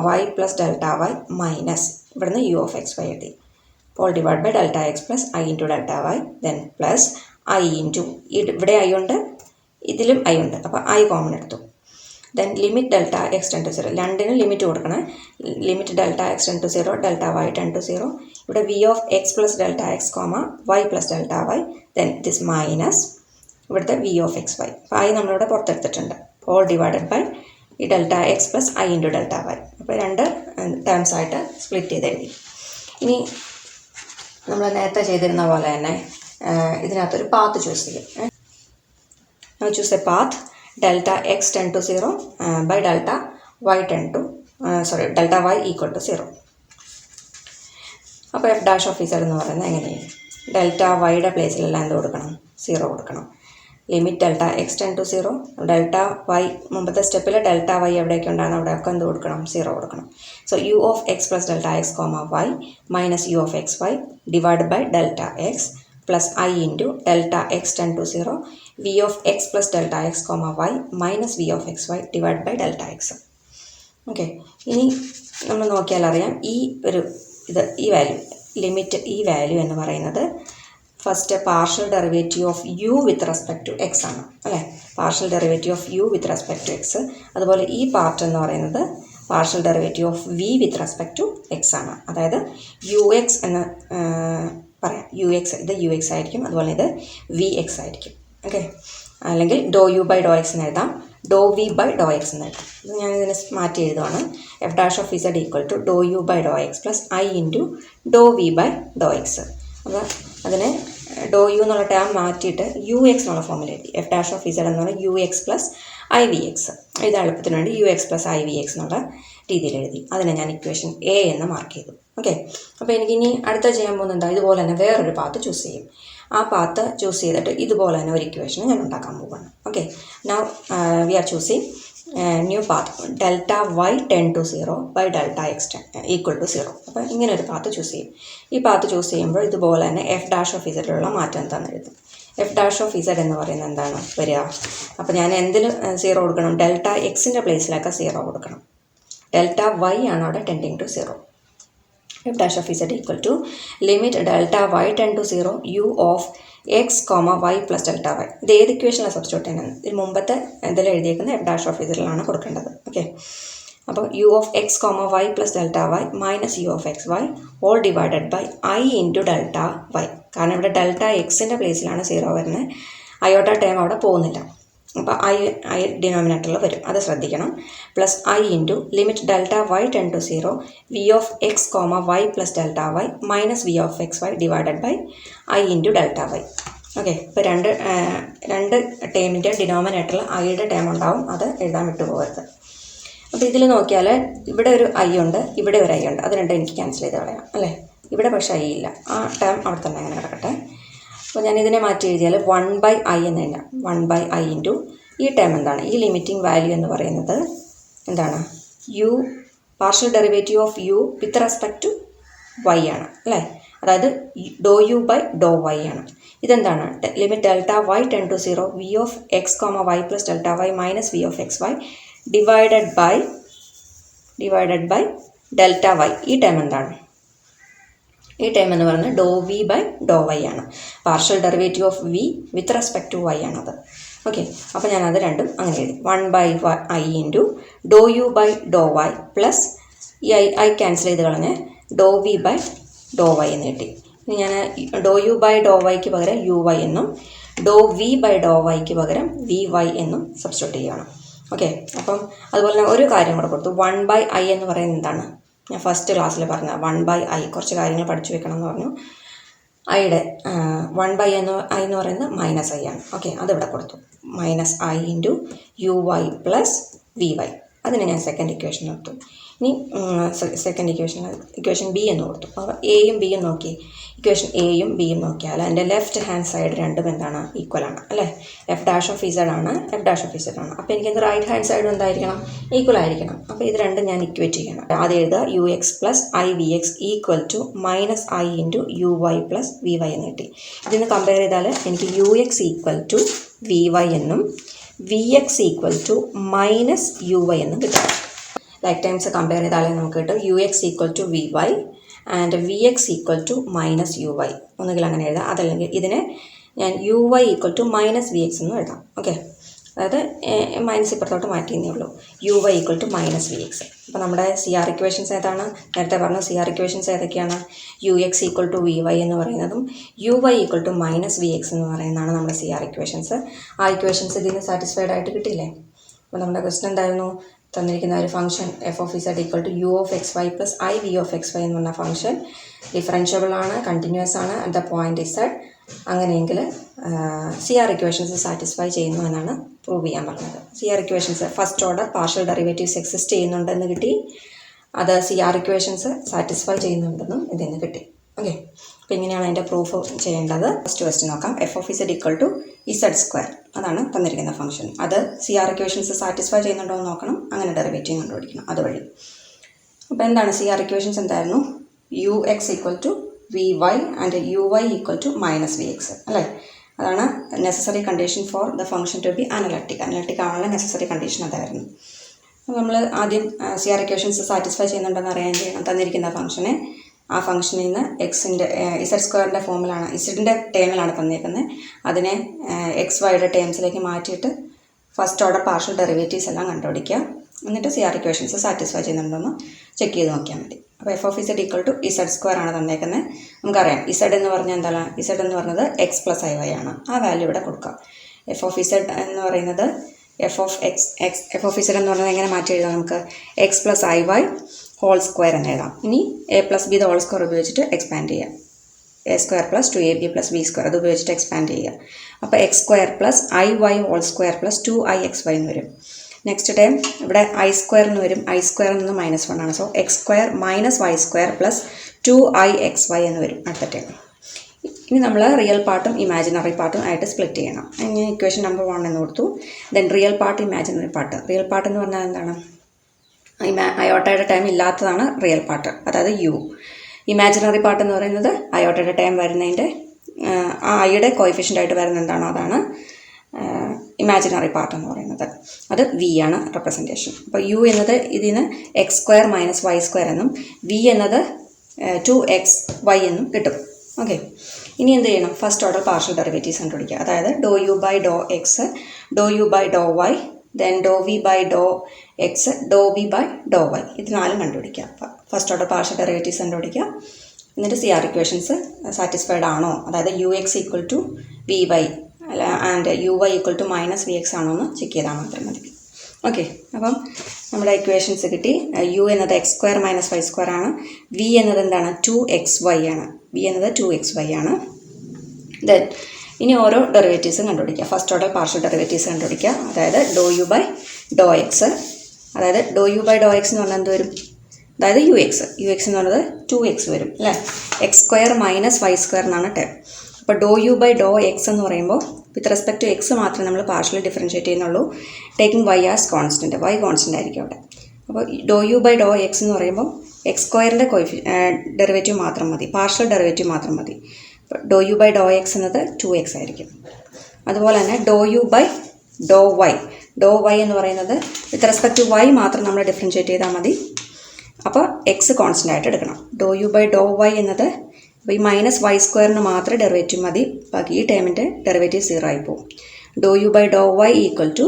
Y plus delta Y minus ഇവിടുന്ന് യു ഓഫ് എക്സ് വൈ എഴുതി, all divide by delta X plus I into delta Y, then plus I into ഇവിടെ I ഉണ്ട്, ഇതിലും I ഉണ്ട്, അപ്പോൾ I common എടുത്തു. Then limit delta X tends to 0, രണ്ടിനും limit കൊടുക്കണം. Limit delta X tends to 0 delta Y ten to 0, ഇവിടെ V of X plus delta X Y plus delta Y, then this minus ഇവിടുത്തെ V of X Y. അപ്പോൾ I നമ്മളിവിടെ പുറത്തെടുത്തിട്ടുണ്ട്, all divided by ഈ delta X plus I into delta Y. അപ്പോൾ 2 terms ആയിട്ട് split ചെയ്ത് എഴുതി. ഇനി നമ്മൾ നേരത്തെ ചെയ്തിരുന്ന പോലെ തന്നെ ഇതിനകത്തൊരു പാത്ത് ചൂസ് ചെയ്യും. Choose a path delta X tends to 0 by delta Y delta Y equal to 0. അപ്പോൾ എഫ് ഡാഷ് ഓഫ് ഇസഡ് എന്ന് പറയുന്നത് എങ്ങനെയാണ്? ഡെൽറ്റ വൈയുടെ പ്ലേസിലെല്ലാം എന്ത് കൊടുക്കണം? 0 കൊടുക്കണം. Limit delta X tends to 0 delta Y, മുമ്പത്തെ സ്റ്റെപ്പിൽ ഡെൽറ്റ വൈ എവിടെയൊക്കെ ഉണ്ടാകും അവിടെയൊക്കെ എന്ത് കൊടുക്കണം? 0 കൊടുക്കണം. So U of X plus delta X Y minus U of X Y divide by delta X plus I into delta X tends to 0 V of X plus delta X Y minus V of X Y divide by delta X. Okay, ഇനി നമ്മൾ നോക്കിയാൽ അറിയാം ഈ value limit ഈ value എന്ന് പറയുന്നത് first partial derivative of u with respect to x ആണ് അല്ലേ? Partial derivative of u with respect to x. അതുപോലെ ഈ പാർട്ട് എന്ന് പറയുന്നത് partial derivative of v with respect to x ആണ്. അതായത് യു എക്സ് എന്ന പറയാം. യു എക്സ്, ഇത് യു എക്സ് ആയിരിക്കും, അതുപോലെ ഇത് വി എക്സ് ആയിരിക്കും. ഓക്കെ, അല്ലെങ്കിൽ do U by do X എന്ന് എഴുതാം, do v by do X എന്ന് എഴുതാം. ഞാൻ ഇതിനെ മാറ്റി എഴുതുവാണ്. F dash of Z equal to do U by do x plus I into do v by do X. അപ്പോൾ അതിനെ ഡോ യു എന്നുള്ള ടേം മാറ്റിയിട്ട് യു എക്സ് എന്നുള്ള ഫോമിൽ എഴുതി. എഫ് ഡാഷ് ഓഫ് ഇസഡ് എന്ന് പറഞ്ഞാൽ u X plus I V X. ഇത് എളുപ്പത്തിന് വേണ്ടി u X plus I V x എന്നുള്ള രീതിയിൽ എഴുതി. അതിനെ ഞാൻ ഇക്വേഷൻ എ എന്ന് മാർക്ക് ചെയ്തു. ഓക്കെ, അപ്പോൾ എനിക്കിനി അടുത്ത ചെയ്യാൻ പോകുന്നത് എന്താ, ഇതുപോലെ തന്നെ വേറൊരു പാത്ത് ചൂസ് ചെയ്യും. ആ പാത്ത് ചൂസ് ചെയ്തിട്ട് ഇതുപോലെ തന്നെ ഒരു ഇക്വേഷൻ ഞാൻ ഉണ്ടാക്കാൻ പോവുകയാണ്. Okay, now we are choosing new path delta Y ten to 0 by delta x equal to 0. അപ്പോൾ ഇങ്ങനെ ഒരു പാത്ത് ചൂസ് ചെയ്യും. ഈ പാത്ത് ചൂസ് ചെയ്യുമ്പോൾ ഇതുപോലെ തന്നെ എഫ് ഡാഷ് ഓഫ് ഇസഡിലുള്ള മാറ്റം എന്താണെന്ന് എഴുതും. എഫ് ഡാഷ് ഓഫ് ഇസഡ് എന്ന് പറയുന്നത് എന്താണ് വരിക? അപ്പോൾ ഞാൻ എന്തിൽ 0 കൊടുക്കണം? ഡെൽറ്റ എക്സിൻ്റെ പ്ലേസിലൊക്കെ 0 കൊടുക്കണം. ഡെൽറ്റ വൈ ആണ് അവിടെ tending to 0. F dash of Z equal to limit delta Y ten to 0 U of x comma y plus delta y. ഇത് ഏത് ഇക്വേഷനിലാണ് സബ്സ്റ്റിറ്റ്യൂട്ട് ചെയ്യുന്നത്? ഇതിന് മുമ്പത്തെ എന്തെങ്കിലും എഴുതിയേക്കുന്നത് എഫ് ഡാഷ് ഓഫ് ഇസഡിലാണ് കൊടുക്കേണ്ടത്. ഓക്കെ, അപ്പോൾ u of x comma y plus delta Y minus U of X y all divided by i into delta y. കാരണം ഇവിടെ ഡെൽറ്റ എക്സിൻ്റെ പ്ലേസിലാണ് 0 വരുന്നത്. അയോട്ട ടേം അവിടെ പോകുന്നില്ല. അപ്പോൾ ഐ ഡിനോമിനേറ്ററിൽ വരും, അത് ശ്രദ്ധിക്കണം. Plus I into limit delta Y ten to 0 V of x comma y plus delta Y minus V of X y divided by i into delta y. Okay, ഇപ്പോൾ രണ്ട് ടേമിൻ്റെ ഡിനോമിനേറ്ററിൽ ഐയുടെ ടേം ഉണ്ടാവും, അത് എഴുതാൻ വിട്ടുപോകരുത്. അപ്പോൾ ഇതിൽ നോക്കിയാൽ ഇവിടെ ഒരു ഐ ഉണ്ട്, ഇവിടെ ഒരു ഐ ഉണ്ട്, അത് രണ്ടും എനിക്ക് ക്യാൻസൽ ചെയ്ത് കളയാം അല്ലേ. ഇവിടെ പക്ഷേ ഐ ഇല്ല, ആ ടേം അവിടെ തന്നെ അങ്ങനെ കിടക്കട്ടെ. അപ്പോൾ ഞാൻ ഇതിനെ മാറ്റി എഴുതിയാൽ 1 ബൈ ഐ എന്ന് എഴുതാം. 1 ബൈ ഐ ഇൻറ്റു ഈ ടേം എന്താണ്? ഈ ലിമിറ്റിംഗ് വാല്യൂ എന്ന് പറയുന്നത് എന്താണ്? U partial derivative of u with respect to y ആണ് അല്ലേ. അതായത് do U by do y ആണ്. ഇതെന്താണ്? Limit delta Y ten to 0 V of x comma y plus delta Y minus V of X y divided by delta y. ഈ term എന്താണ്? ഈ term എന്ന് പറയുന്നത് do v by do y ആണ്. Partial derivative of v with respect to y ആണത്. Okay, അപ്പോൾ ഞാനത് രണ്ടും അങ്ങനെ എഴുതി. 1 by i into do U by do y plus ഈ ഐ ക്യാൻസൽ ചെയ്ത് കളഞ്ഞ് do v by do y എന്ന് കിട്ടി. ഇനി ഞാൻ ഡോ യു ബൈ ഡോ വൈക്ക് പകരം യു വൈ എന്നും ഡോ വി ബൈ ഡോ വൈക്ക് പകരം വി വൈ എന്നും സബ്സ്റ്റിറ്റ്യൂട്ട് ചെയ്യുകയാണ്. ഓക്കെ, അപ്പം അതുപോലെ തന്നെ ഒരു കാര്യം കൂടെ കൊടുത്തു. 1 ബൈ ഐ എന്ന് പറയുന്നത് എന്താണ്? ഞാൻ ഫസ്റ്റ് ക്ലാസ്സിൽ പറഞ്ഞ 1 ബൈ ഐ കുറച്ച് കാര്യങ്ങൾ പഠിച്ചു വെക്കണം എന്ന് പറഞ്ഞു. ഐയുടെ 1 ബൈ ഐ എന്ന് പറയുന്നത് മൈനസ് ഐ ആണ്. ഓക്കെ, അതിവിടെ കൊടുത്തു. Minus i into u Y plus v y. അതിനെ ഞാൻ സെക്കൻഡ് ഇക്വേഷൻ കൊടുത്തു. ഇനി സെക്കൻഡ് ഇക്വേഷൻ ബി എന്ന് കൊടുത്തു. അപ്പോൾ എയും ബിയും നോക്കി, ഇക്വേഷൻ എയും ബിയും നോക്കിയാൽ അതിൻ്റെ ലെഫ്റ്റ് ഹാൻഡ് സൈഡ് രണ്ടും എന്താണ്? ഈക്വൽ ആണ് അല്ലേ. എഫ് ഡാഷ് ഓഫ് ഇസഡ് ആണ്, എഫ് ഡാഷ് ഓഫ് ഇസഡ് ആണ്. അപ്പോൾ എനിക്ക് റൈറ്റ് ഹാൻഡ് സൈഡും എന്തായിരിക്കണം? ഈക്വൽ ആയിരിക്കണം. അപ്പോൾ ഇത് രണ്ടും ഞാൻ ഇക്വേറ്റ് ചെയ്യണം. ആദ്യം എഴുതുക u X plus I V x equal to minus i into u Y plus v y എന്ന് കിട്ടി. ഇതിന് കമ്പയർ ചെയ്താൽ എനിക്ക് u X equal to V y എന്നും v x equal to minus u y എന്നും കിട്ടും. ലൈക്ക് ടൈംസ് കമ്പയർ ചെയ്താലേ നമുക്ക് കിട്ടും u X equal to V y and v x equal to minus u y. ഒന്നുകിൽ അങ്ങനെ എഴുതാം, അതല്ലെങ്കിൽ ഇതിനെ ഞാൻ u Y equal to minus V x എന്നും എഴുതാം. ഓക്കെ, അതായത് മൈനസ് ഇപ്പുറത്തോട്ട് മാറ്റിയെന്നേ ഉള്ളൂ. U Y equal to minus V x. അപ്പോൾ നമ്മുടെ സി ആർ ഇക്വേഷൻസ് ഏതാണ്? നേരത്തെ പറഞ്ഞു സി ആർ ഇക്വേഷൻസ് ഏതൊക്കെയാണ്? U X equal to V y എന്ന് പറയുന്നതും u Y equal to minus V x എന്ന് പറയുന്നതാണ് നമ്മുടെ സി ആർ ഇക്വേഷൻസ്. ആ ഇക്വേഷൻസ് ഇതിന് സാറ്റിസ്ഫൈഡ് ആയിട്ട് കിട്ടിയില്ലേ? അപ്പോൾ നമ്മുടെ ക്വസ്റ്റൻ എന്തായിരുന്നു? തന്നിരിക്കുന്ന ഒരു function F of Z equal to U of X Y plus I V of X y എന്ന് പറഞ്ഞ ഫംഗ്ഷൻ ഡിഫറൻഷ്യബിൾ ആണ്, കണ്ടിന്യൂസ് ആണ് അറ്റ് ദ പോയിന്റ് ഇസഡ്. അങ്ങനെയെങ്കിൽ സി ആർ ഇക്വേഷൻസ് സാറ്റിസ്ഫൈ ചെയ്യുന്നു എന്നാണ് പ്രൂവ് ചെയ്യാൻ പറഞ്ഞത്. C R equations first order partial derivatives exist ചെയ്യുന്നുണ്ടെന്ന് കിട്ടി. അത് സി ആർ ഇക്വേഷൻസ് സാറ്റിസ്ഫൈ ചെയ്യുന്നുണ്ടെന്നും ഇതിൽ നിന്ന് കിട്ടി. ഓക്കെ, അപ്പോൾ ഇങ്ങനെയാണ് അതിൻ്റെ പ്രൂഫ് ചെയ്യേണ്ടത്. ഫസ്റ്റ് ക്വസ്റ്റ്യൻ നോക്കാം. F of Z equal to z square, അതാണ് തന്നിരിക്കുന്ന ഫംഗ്ഷൻ. അത് സി ആർ ഇക്വേഷൻസ് സാറ്റിസ്ഫൈ ചെയ്യുന്നുണ്ടോ എന്ന് നോക്കണം, അങ്ങനെ ഡെറിവേറ്റീവ് കണ്ടുപിടിക്കണം അതുവഴി. അപ്പോൾ എന്താണ് സി ആർ ഇക്വേഷൻസ്? എന്തായിരുന്നു? U X equal to V y and u Y equal to minus V x അല്ലേ. അതാണ് necessary condition for the function to be analytic. Analytic ആണുള്ള നെസസറി കണ്ടീഷൻ അതായിരുന്നു. അപ്പോൾ നമ്മൾ ആദ്യം സി ആർ ഇക്വേഷൻസ് സാറ്റിസ്ഫൈ ചെയ്യുന്നുണ്ടെന്ന് അറിയാൻ ചെയ്യണം. തന്നിരിക്കുന്ന ഫംഗ്ഷനെ ആ ഫംഗ്ഷനിൽ നിന്ന് എക്സിൻ്റെ ഇസഡ് സ്ക്വയറിൻ്റെ ഫോമിലാണ്, ഇസഡിൻ്റെ ടേമിലാണ് തന്നിരിക്കുന്നത്. അതിനെ എക്സ് വൈയുടെ ടേംസിലേക്ക് മാറ്റിയിട്ട് ഫസ്റ്റ് ഓർഡർ പാർഷ്യൽ ഡെറിവേറ്റീവ്സ് എല്ലാം കണ്ടുപിടിക്കുക. എന്നിട്ട് സി ആർ ഇക്വേഷൻസ് സാറ്റിസ്ഫൈ ചെയ്യുന്നുണ്ടോയെന്ന് ചെക്ക് ചെയ്ത് നോക്കിയാൽ മതി. അപ്പോൾ F of Z equal to z square ആണ് തന്നേക്കുന്നത്. നമുക്കറിയാം ഇസഡ് എന്ന് പറഞ്ഞാൽ എന്താണ്? ഇസഡ് എന്ന് പറഞ്ഞത് എക്സ് പ്ലസ് ഐ വൈ ആണ്. ആ വാല്യൂ ഇവിടെ കൊടുക്കാം. എഫ് ഓഫ് ഇസഡ് എന്ന് പറയുന്നത് എഫ് ഓഫ് ഇസഡ് എന്ന് പറയുന്നത് എങ്ങനെ മാറ്റി എഴുതാം? നമുക്ക് x plus I y whole square എന്ന് എഴുതാം. ഇനി a plus b whole square ഉപയോഗിച്ചിട്ട് എക്സ്പാൻഡ് ചെയ്യാം. A square plus 2ab plus b square അത് ഉപയോഗിച്ചിട്ട് എക്സ്പാൻഡ് ചെയ്യുക. അപ്പോൾ x square plus I y whole square plus 2ix y എന്ന് വരും. നെക്സ്റ്റ് ടൈം ഇവിടെ ഐ സ്ക്വയർ എന്ന് വരും. ഐ സ്ക്വയർ എന്ന് -1 ആണ്. So x square minus y square plus 2ix y എന്ന് വരും അടുത്ത ടൈം. ഇനി നമ്മൾ റിയൽ പാർട്ടും ഇമാജിനറി പാർട്ടും ആയിട്ട് സ്പ്ലിറ്റ് ചെയ്യണം. ഞാൻ ഇക്വേഷൻ നമ്പർ 1 എന്ന് കൊടുത്തു. Then real part, imaginary part. Real part എന്ന് പറഞ്ഞാൽ എന്താണ്? അയോട്ടയുടെ ടൈം ഇല്ലാത്തതാണ് റിയൽ പാർട്ട്, അതായത് യു. ഇമാജിനറി പാർട്ട് എന്ന് പറയുന്നത് അയോട്ടയുടെ ടൈം വരുന്നതിൻ്റെ ആ ഐയുടെ കോയിഫിഷ്യൻ്റ് ആയിട്ട് വരുന്ന എന്താണോ അതാണ് ഇമാജിനറി പാർട്ട് എന്ന് പറയുന്നത്. അത് വി ആണ് റെപ്രസെൻറ്റേഷൻ. അപ്പോൾ യു എന്നത് ഇതിന് x square minus y square എന്നും വി എന്നത് 2xy എന്നും കിട്ടും. ഓക്കെ, ഇനി എന്ത് ചെയ്യണം? ഫസ്റ്റ് ഓർഡർ പാർഷ്യൽ ഡെറിവേറ്റീവ്സ് കണ്ടുപിടിക്കുക. അതായത് do U by do x, do U by do y, then do v by do x, do v by do y. ഇത് നാലും കണ്ടുപിടിക്കുക. ഫസ്റ്റ് ഓർഡർ പാർഷ്യൽ ഡെറിവേറ്റീവ്സ് കണ്ടുപിടിക്കുക. എന്നിട്ട് സി ആർ ഇക്വേഷൻസ് സാറ്റിസ്ഫൈഡ് ആണോ, അതായത് u X equal to V y and u Y equal to minus V X ആണോ എന്ന് check ചെയ്താൽ മാത്രം മതി. ഓക്കെ, അപ്പം നമ്മുടെ ഇക്വേഷൻസ് കിട്ടി. യു എന്നത് x square minus y square ആണ്. വി എന്നത് എന്താണ്? 2xy ആണ്. വി എന്നത് 2xy ആണ്. ദെൻ ഇനി ഓരോ ഡെറിവേറ്റീവ്സും കണ്ടുപിടിക്കുക. ഫസ്റ്റ് ഓർഡർ പാർഷ്യൽ ഡെറിവേറ്റീവ്സ് കണ്ടുപിടിക്കുക. അതായത് do U by do X, അതായത് do U by do X എന്ന് പറഞ്ഞാൽ എന്ത് വരും? അതായത് യു എക്സ് എന്ന് പറയുന്നത് 2x വരും അല്ലേ. X square minus y square എന്നാണ് ടേം. അപ്പോൾ do U by do X എന്ന് പറയുമ്പോൾ വിത്ത് റെസ്പെക്ട് ടു എക്സ് മാത്രമേ നമ്മൾ പാർഷ്യലി ഡിഫറൻഷ്യേറ്റ് ചെയ്യുന്നുള്ളൂ. Taking y as constant, y constant ആയിരിക്കും അവിടെ. അപ്പോൾ do U by do X എന്ന് പറയുമ്പോൾ എക്സ് സ്ക്വയറിൻ്റെ ഡെറിവേറ്റീവ് മാത്രം മതി, പാർഷ്യൽ ഡെറിവേറ്റീവ് മാത്രം മതി. ഡോ യു ബൈ ഡോ എക്സ് എന്നത് 2x ആയിരിക്കും. അതുപോലെ തന്നെ ഡോ യു ബൈ ഡോ വൈ എന്ന് പറയുന്നത് വിത്ത് റെസ്പെക്ട് ടു വൈ മാത്രം നമ്മൾ ഡിഫറൻഷ്യേറ്റ് ചെയ്താൽ മതി. അപ്പോൾ എക്സ് കോൺസ്റ്റൻ്റ് ആയിട്ട് എടുക്കണം. ഡോ യു ബൈ ഡോ വൈ എന്നത് അപ്പോൾ ഈ മൈനസ് വൈ സ്ക്വയറിന് മാത്രമേ ഡെറിവേറ്റീവ് മതി, ബാക്കി ഈ ടേമിൻ്റെ ഡെറിവേറ്റീവ് 0 ആയി പോകും. Do U by do y equal to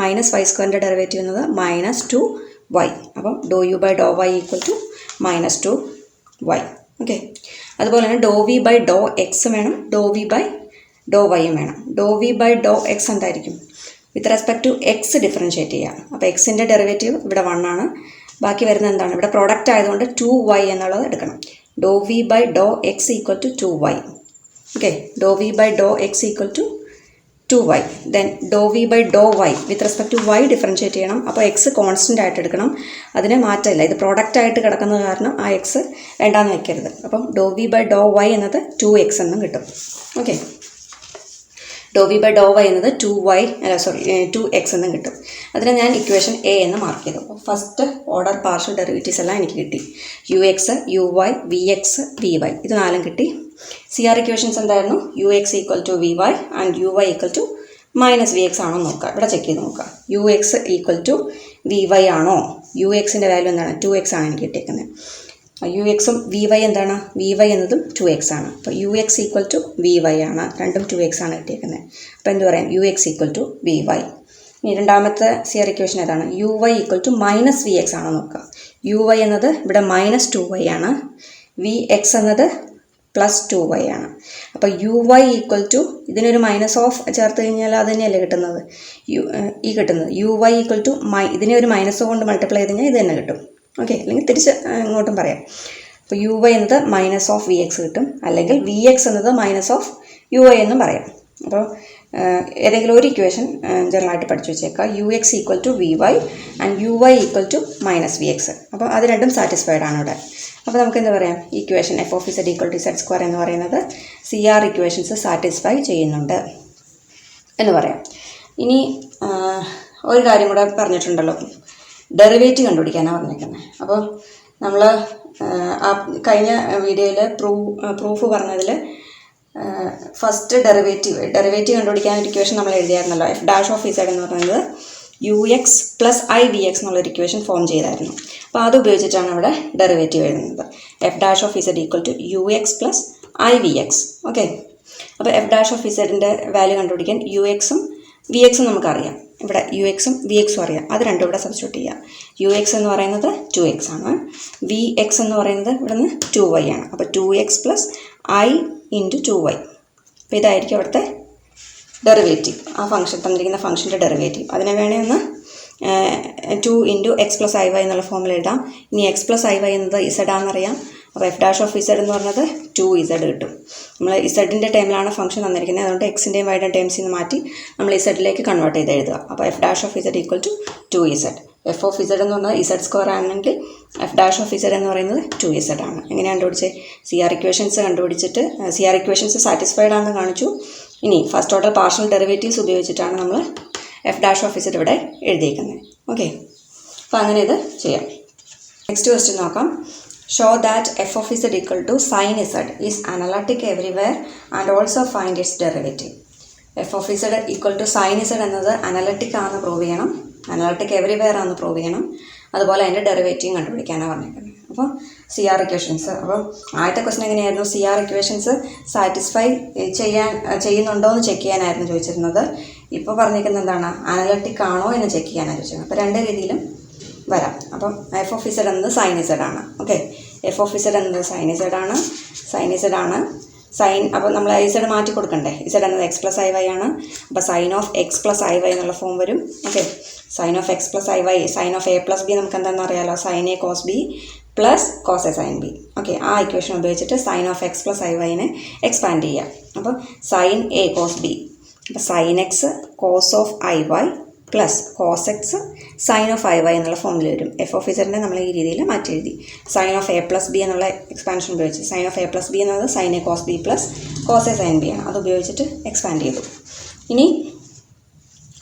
minus y സ്ക്വയറിൻ്റെ ഡെറിവേറ്റീവ് എന്നത് -2y. അപ്പം do U by do y equal to -2y. Okay, അതുപോലെ തന്നെ do v by do x വേണം, ഡോ വി ബൈ ഡോ വൈയും വേണം. Do v by do x എന്തായിരിക്കും? With respect to x differentiate ചെയ്യാം. അപ്പോൾ എക്സിൻ്റെ ഡെറിവേറ്റീവ് ഇവിടെ 1 ആണ്. ബാക്കി വരുന്നത് എന്താണ്? ഇവിടെ പ്രോഡക്റ്റ് ആയതുകൊണ്ട് 2y എന്നുള്ളത് എടുക്കണം. Do v by do x equal to 2y. Okay, do v by do x equal to 2y. Then do v by do y with respect to y differentiate ചെയ്യണം. അപ്പോൾ എക്സ് കോൺസ്റ്റൻ്റ് ആയിട്ട് എടുക്കണം, അതിന് മാറ്റമില്ല. ഇത് product ആയിട്ട് കിടക്കുന്നത് കാരണം ആ എക്സ് വേണ്ടാന്ന് വെക്കരുത്. അപ്പം do v by do y എന്നത് 2x എന്നും കിട്ടും. Okay, do v by do y എന്നത് 2x എന്നും കിട്ടും. അതിന് ഞാൻ ഇക്വേഷൻ എ എന്ന് മാർക്ക് ചെയ്തു. അപ്പോൾ ഫസ്റ്റ് ഓർഡർ പാർഷ്യൽ ഡെറിവേറ്റീവ്സ് എല്ലാം എനിക്ക് കിട്ടി. U x, u y, v x, v y, ഇത് നാലും കിട്ടി. സി ആർ ഇക്വേഷൻസ് എന്തായിരുന്നു? U X equal to V y and u Y equal to minus V X ആണോ നോക്കുക. ഇവിടെ ചെക്ക് ചെയ്ത് നോക്കുക. U X equal to V Y ആണോ? യു എക്സിൻ്റെ വാല്യൂ എന്താണ്? 2x ആണ് എനിക്ക് കിട്ടിയേക്കുന്നത്. യു എക്സും വി വൈ എന്താണ്? വി വൈ എന്നതും 2x ആണ്. അപ്പോൾ U X equal to V Y ആണ്, രണ്ടും 2x ആണ് കിട്ടിയേക്കുന്നത്. അപ്പോൾ എന്ത് പറയാം? U X equal to V y. ഇനി രണ്ടാമത്തെ സി ആർ ഇക്വേഷൻ ഏതാണ്? U Y equal to minus V X ആണോ നോക്കുക. യു വൈ എന്നത് ഇവിടെ -2y ആണ്, വി എക്സ് എന്നത് +2y ആണ്. അപ്പോൾ യു വൈ ഈക്വൽ ടു ഇതിനൊരു മൈനസ് ഓഫ് ചേർത്ത് കഴിഞ്ഞാൽ അത് തന്നെയല്ലേ കിട്ടുന്നത്, കിട്ടുന്നത്. യു വൈ ഈക്വൽ ടു ഇതിനെ ഒരു മൈനസ് കൊണ്ട് മൾട്ടിപ്ലൈ ചെയ്ത് കഴിഞ്ഞാൽ ഇത് തന്നെ കിട്ടും. ഓക്കെ, അല്ലെങ്കിൽ തിരിച്ച് ഇങ്ങോട്ടും പറയാം. അപ്പോൾ യു വൈ എന്നത് -(vx) കിട്ടും, അല്ലെങ്കിൽ വി എക്സ് എന്നത് -(ui) എന്നും പറയാം. അപ്പോൾ ഏതെങ്കിലും ഒരു ഇക്വേഷൻ ജനറലായിട്ട് പഠിച്ചു വെച്ചേക്കുക. U X equal to V y and u Y equal to -vx. അപ്പോൾ അത് രണ്ടും സാറ്റിസ്ഫൈഡ് ആണ് ഇവിടെ. അപ്പോൾ നമുക്ക് എന്താ പറയാം? Equation f of Z equal to z square എന്ന് പറയുന്നത് സി ആർ ഇക്വേഷൻസ് സാറ്റിസ്ഫൈ ചെയ്യുന്നുണ്ട് എന്ന് പറയാം. ഇനി ഒരു കാര്യം കൂടെ പറഞ്ഞിട്ടുണ്ടല്ലോ, ഡെറിവേറ്റീവ് കണ്ടുപിടിക്കാനാണ് പറഞ്ഞേക്കുന്നത്. അപ്പോൾ നമ്മൾ കഴിഞ്ഞ വീഡിയോയിൽ പ്രൂഫ് പറഞ്ഞതിൽ ഫസ്റ്റ് ഡെറിവേറ്റീവ് കണ്ടുപിടിക്കാൻ ഒരു ഇക്വേഷൻ നമ്മൾ എഴുതിയായിരുന്നല്ലോ. എഫ് ഡാഷ് ഓഫ് ഇസഡ് എന്ന് പറയുന്നത് U X plus I V x എന്നുള്ളൊരു ഇക്വേഷൻ ഫോം ചെയ്തായിരുന്നു. അപ്പോൾ അത് ഉപയോഗിച്ചിട്ടാണ് ഇവിടെ ഡെറിവേറ്റീവ് എഴുതുന്നത്. F dash of Z equal to U X plus I V x. Okay, അപ്പോൾ എഫ് ഡാഷ് ഓഫ് ഇസഡിൻ്റെ വാല്യൂ കണ്ടുപിടിക്കാൻ യു എക്സും വി എക്സും നമുക്കറിയാം. ഇവിടെ യു എക്സും വി എക്സും അറിയാം, അത് രണ്ടും ഇവിടെ സബ്സ്റ്റിറ്റ്യൂട്ട് ചെയ്യാം. യു എക്സ് എന്ന് പറയുന്നത് 2x ആണ്, വി എക്സ് എന്ന് പറയുന്നത് ഇവിടെ നിന്ന് 2y ആണ്. അപ്പോൾ 2x plus I into 2y. അപ്പോൾ ഇതായിരിക്കും അവിടുത്തെ ഡെറിവേറ്റീവ്, ആ ഫംഗ്ഷൻ തന്നിരിക്കുന്ന ഫംഗ്ഷൻ്റെ ഡെറിവേറ്റീവ്. അതിനെ വേണേൽ ഒന്ന് 2 into x plus I Y എന്നുള്ള ഫോമിൽ എഴുതാം. ഇനി എക്സ് പ്ലസ് ഐ വൈ എന്നത് ഇസഡ് ആണെന്നറിയാം. അപ്പോൾ എഫ് ഡാഷ് ഓഫ് ഇസഡ് എന്ന് പറഞ്ഞത് 2z കിട്ടും. നമ്മൾ ഇസഡിൻ്റെ ടൈമിലാണ് ഫംഗ്ഷൻ തന്നിരിക്കുന്നത്, അതുകൊണ്ട് എക്സിൻ്റെയും വൈയുടെയും ടൈംസിൽ നിന്ന് മാറ്റി നമ്മൾ ഇസഡിലേക്ക് കൺവേർട്ട് ചെയ്ത് എഴുതുക. അപ്പോൾ F dash of Z equal to 2z. F of Z എന്ന് പറഞ്ഞാൽ ഇസഡ് സ്ക്വയർ ആണെങ്കിൽ എഫ് ഡാഷ് ഓഫ് ഇസഡ് എന്ന് പറയുന്നത് 2z ആണ്. എങ്ങനെ കണ്ടുപിടിച്ചേ? സി ആർ ഇക്വേഷൻസ് കണ്ടുപിടിച്ചിട്ട് സി ആർ ഇക്വേഷൻസ് സാറ്റിസ്ഫൈഡ് ആണെന്ന് കാണിച്ചു. ഇനി ഫസ്റ്റ് ഓർഡർ പാർഷ്യൽ ഡെറിവേറ്റീവ്സ് ഉപയോഗിച്ചിട്ടാണ് നമ്മൾ എഫ് ഡാഷ് ഓഫ് ഇസഡ് ഇവിടെ എഴുതിയിരിക്കുന്നത്. ഓക്കെ, അപ്പോൾ അങ്ങനെ ഇത് ചെയ്യാം. നെക്സ്റ്റ് ക്വസ്റ്റ്യൻ നോക്കാം. Show that f of z equal to sin z is analytic everywhere and also find its derivative. f of z equal to sin z എന്നത് analytic ആണെന്ന് prove ചെയ്യണം, അനലറ്റിക് എവറിവെയർ ആണെന്ന് prove ചെയ്യണം, അതുപോലെ അതിൻ്റെ ഡെറിവേറ്റീവും കണ്ടുപിടിക്കാനാണ് പറഞ്ഞിരിക്കുന്നത്. അപ്പോൾ സി ആർ ഇക്വേഷൻസ്, അപ്പം ആദ്യത്തെ ക്വസ്റ്റൻ എങ്ങനെയായിരുന്നു? സി ആർ ഇക്വേഷൻസ് സാറ്റിസ്ഫൈ ചെയ്യുന്നുണ്ടോ എന്ന് ചെക്ക് ചെയ്യാനായിരുന്നു ചോദിച്ചിരുന്നത്. ഇപ്പോൾ പറഞ്ഞിരിക്കുന്നത് എന്താണ്? അനലറ്റിക് ആണോ എന്ന് ചെക്ക് ചെയ്യാനാണ് ചോദിച്ചിരുന്നത്. അപ്പോൾ രണ്ട് രീതിയിലും വരാം. അപ്പം എഫ് ഓഫ് ഇസഡ് എന്നത് സൈൻ ഇസഡ് ആണ്. ഓക്കെ, എഫ് ഓഫ് ഇസഡ് എന്നത് സൈൻ ഇസഡ് ആണ്, സൈൻ ഇസഡ് ആണ്. സൈൻ, അപ്പോൾ നമ്മൾ ഇസഡ് മാറ്റി കൊടുക്കണ്ടേ? ഇസഡ് എന്നത് എക്സ് പ്ലസ് ഐ വൈ ആണ്. അപ്പോൾ sine of X plus I Y എന്നുള്ള ഫോം വരും. Okay, sine of X plus I y, sine of a plus b നമുക്ക് എന്താണെന്ന് അറിയാമല്ലോ, sine a cos b plus cos a sine b. Okay, ആ equation ഉപയോഗിച്ചിട്ട് sine of X plus i വൈനെ expand ചെയ്യാം. അപ്പോൾ സൈൻ എ കോസ് ബി, അപ്പോൾ sine x cos of I y plus cos x sine of I Y എന്നുള്ള ഫോമിൽ വരും. F of ഇസഡിനെ നമ്മൾ ഈ രീതിയിൽ മാറ്റി എഴുതി. Sine of a plus b എന്നുള്ള എക്സ്പാൻഷൻ ഉപയോഗിച്ച് sine of a plus b എന്നത് sine a cos b plus cos a sine b ആണ്, അത് ഉപയോഗിച്ചിട്ട് എക്സ്പാൻഡ് ചെയ്തു. ഇനി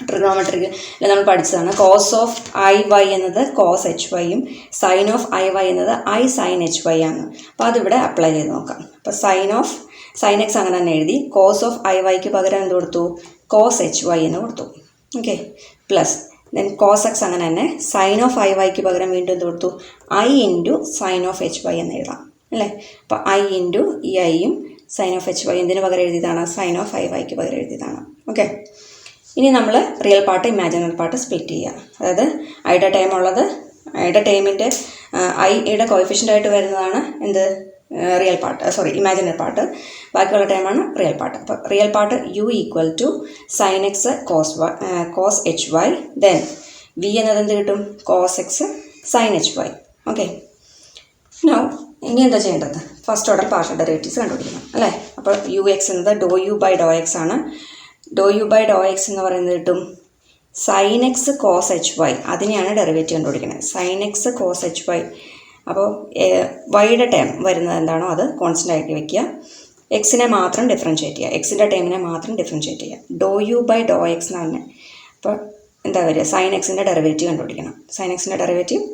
ട്രിഗണോമെട്രിക്ക് നമ്മൾ പഠിച്ചതാണ്. കോസ് ഓഫ് ഐ വൈ എന്നത് കോസ് എച്ച് വൈയും സൈൻ ഓഫ് ഐ വൈ എന്നത് ഐ സൈൻ എച്ച് വൈ ആണ്. അപ്പോൾ അതിവിടെ അപ്ലൈ ചെയ്ത് നോക്കാം. അപ്പോൾ സൈൻ എക്സ് അങ്ങനെ തന്നെ എഴുതി. കോസ് ഓഫ് ഐ വൈക്ക് പകരം എന്ത് കൊടുത്തു? കോസ് എച്ച് വൈ എന്ന് കൊടുത്തു. Okay, plus then cos x അങ്ങനെ തന്നെ സൈൻ ഓഫ് ഐ വൈക്ക് പകരം വീണ്ടും എന്ത് കൊടുത്തു? I into sine of H y എന്ന് എഴുതാം അല്ലേ. അപ്പോൾ ഐ ഇൻറ്റു ഈ ഐയും സൈൻ ഓഫ് എച്ച് വൈ എന്തിന് പകരം എഴുതിയതാണ്? സൈൻ ഓഫ് ഐ വൈക്ക് പകരം എഴുതിയതാണ്. ഓക്കെ, ഇനി നമ്മൾ real part imaginary part split ചെയ്യുക. അതായത് ഐയുടെ ടൈം ഉള്ളത്, ഐയുടെ ടൈമിൻ്റെ ഐയുടെ കോഎഫിഷ്യൻ്റ് ആയിട്ട് വരുന്നതാണ് എന്ത്? Real part, sorry imaginary part. ബാക്കിയുള്ള ടൈമാണ് റിയൽ പാർട്ട്. അപ്പോൾ real part u equal to sine x cos H y, then v എന്നത് എന്ത് കിട്ടും? Cos x sine H y. Okay, now ഇനി എന്താ ചെയ്യേണ്ടത്? ഫസ്റ്റ് ഓർഡർ പാർഷ്യൽ ഡെറിവേറ്റീവ്സ് കണ്ടുപിടിക്കണം അല്ലേ. അപ്പോൾ യു എക്സ് എന്നത് do U by do x ആണ്. Do U by do X എന്ന് പറയുന്നത് കിട്ടും sine x cos H y, അതിനെയാണ് ഡെറിവേറ്റീവ് കണ്ടുപിടിക്കുന്നത്. Sine x cos H y. അപ്പോൾ വൈയുടെ ടേം വരുന്നത് എന്താണോ അത് കോൺസ്റ്റൻ്റ് ആക്കി വയ്ക്കുക. എക്സിനെ മാത്രം ഡിഫറൻഷ്യേറ്റ് ചെയ്യുക, എക്സിൻ്റെ ടൈമിനെ മാത്രം ഡിഫറൻഷ്യേറ്റ് ചെയ്യുക. ഡോ യു ബൈ ഡോ എക്സ് എന്ന് പറഞ്ഞാൽ അപ്പോൾ എന്താ വരിക? സൈൻ എക്സിൻ്റെ ഡെറിവേറ്റീവ് കണ്ടുപിടിക്കണം. സൈൻ എക്സിൻ്റെ ഡെറിവേറ്റീവ്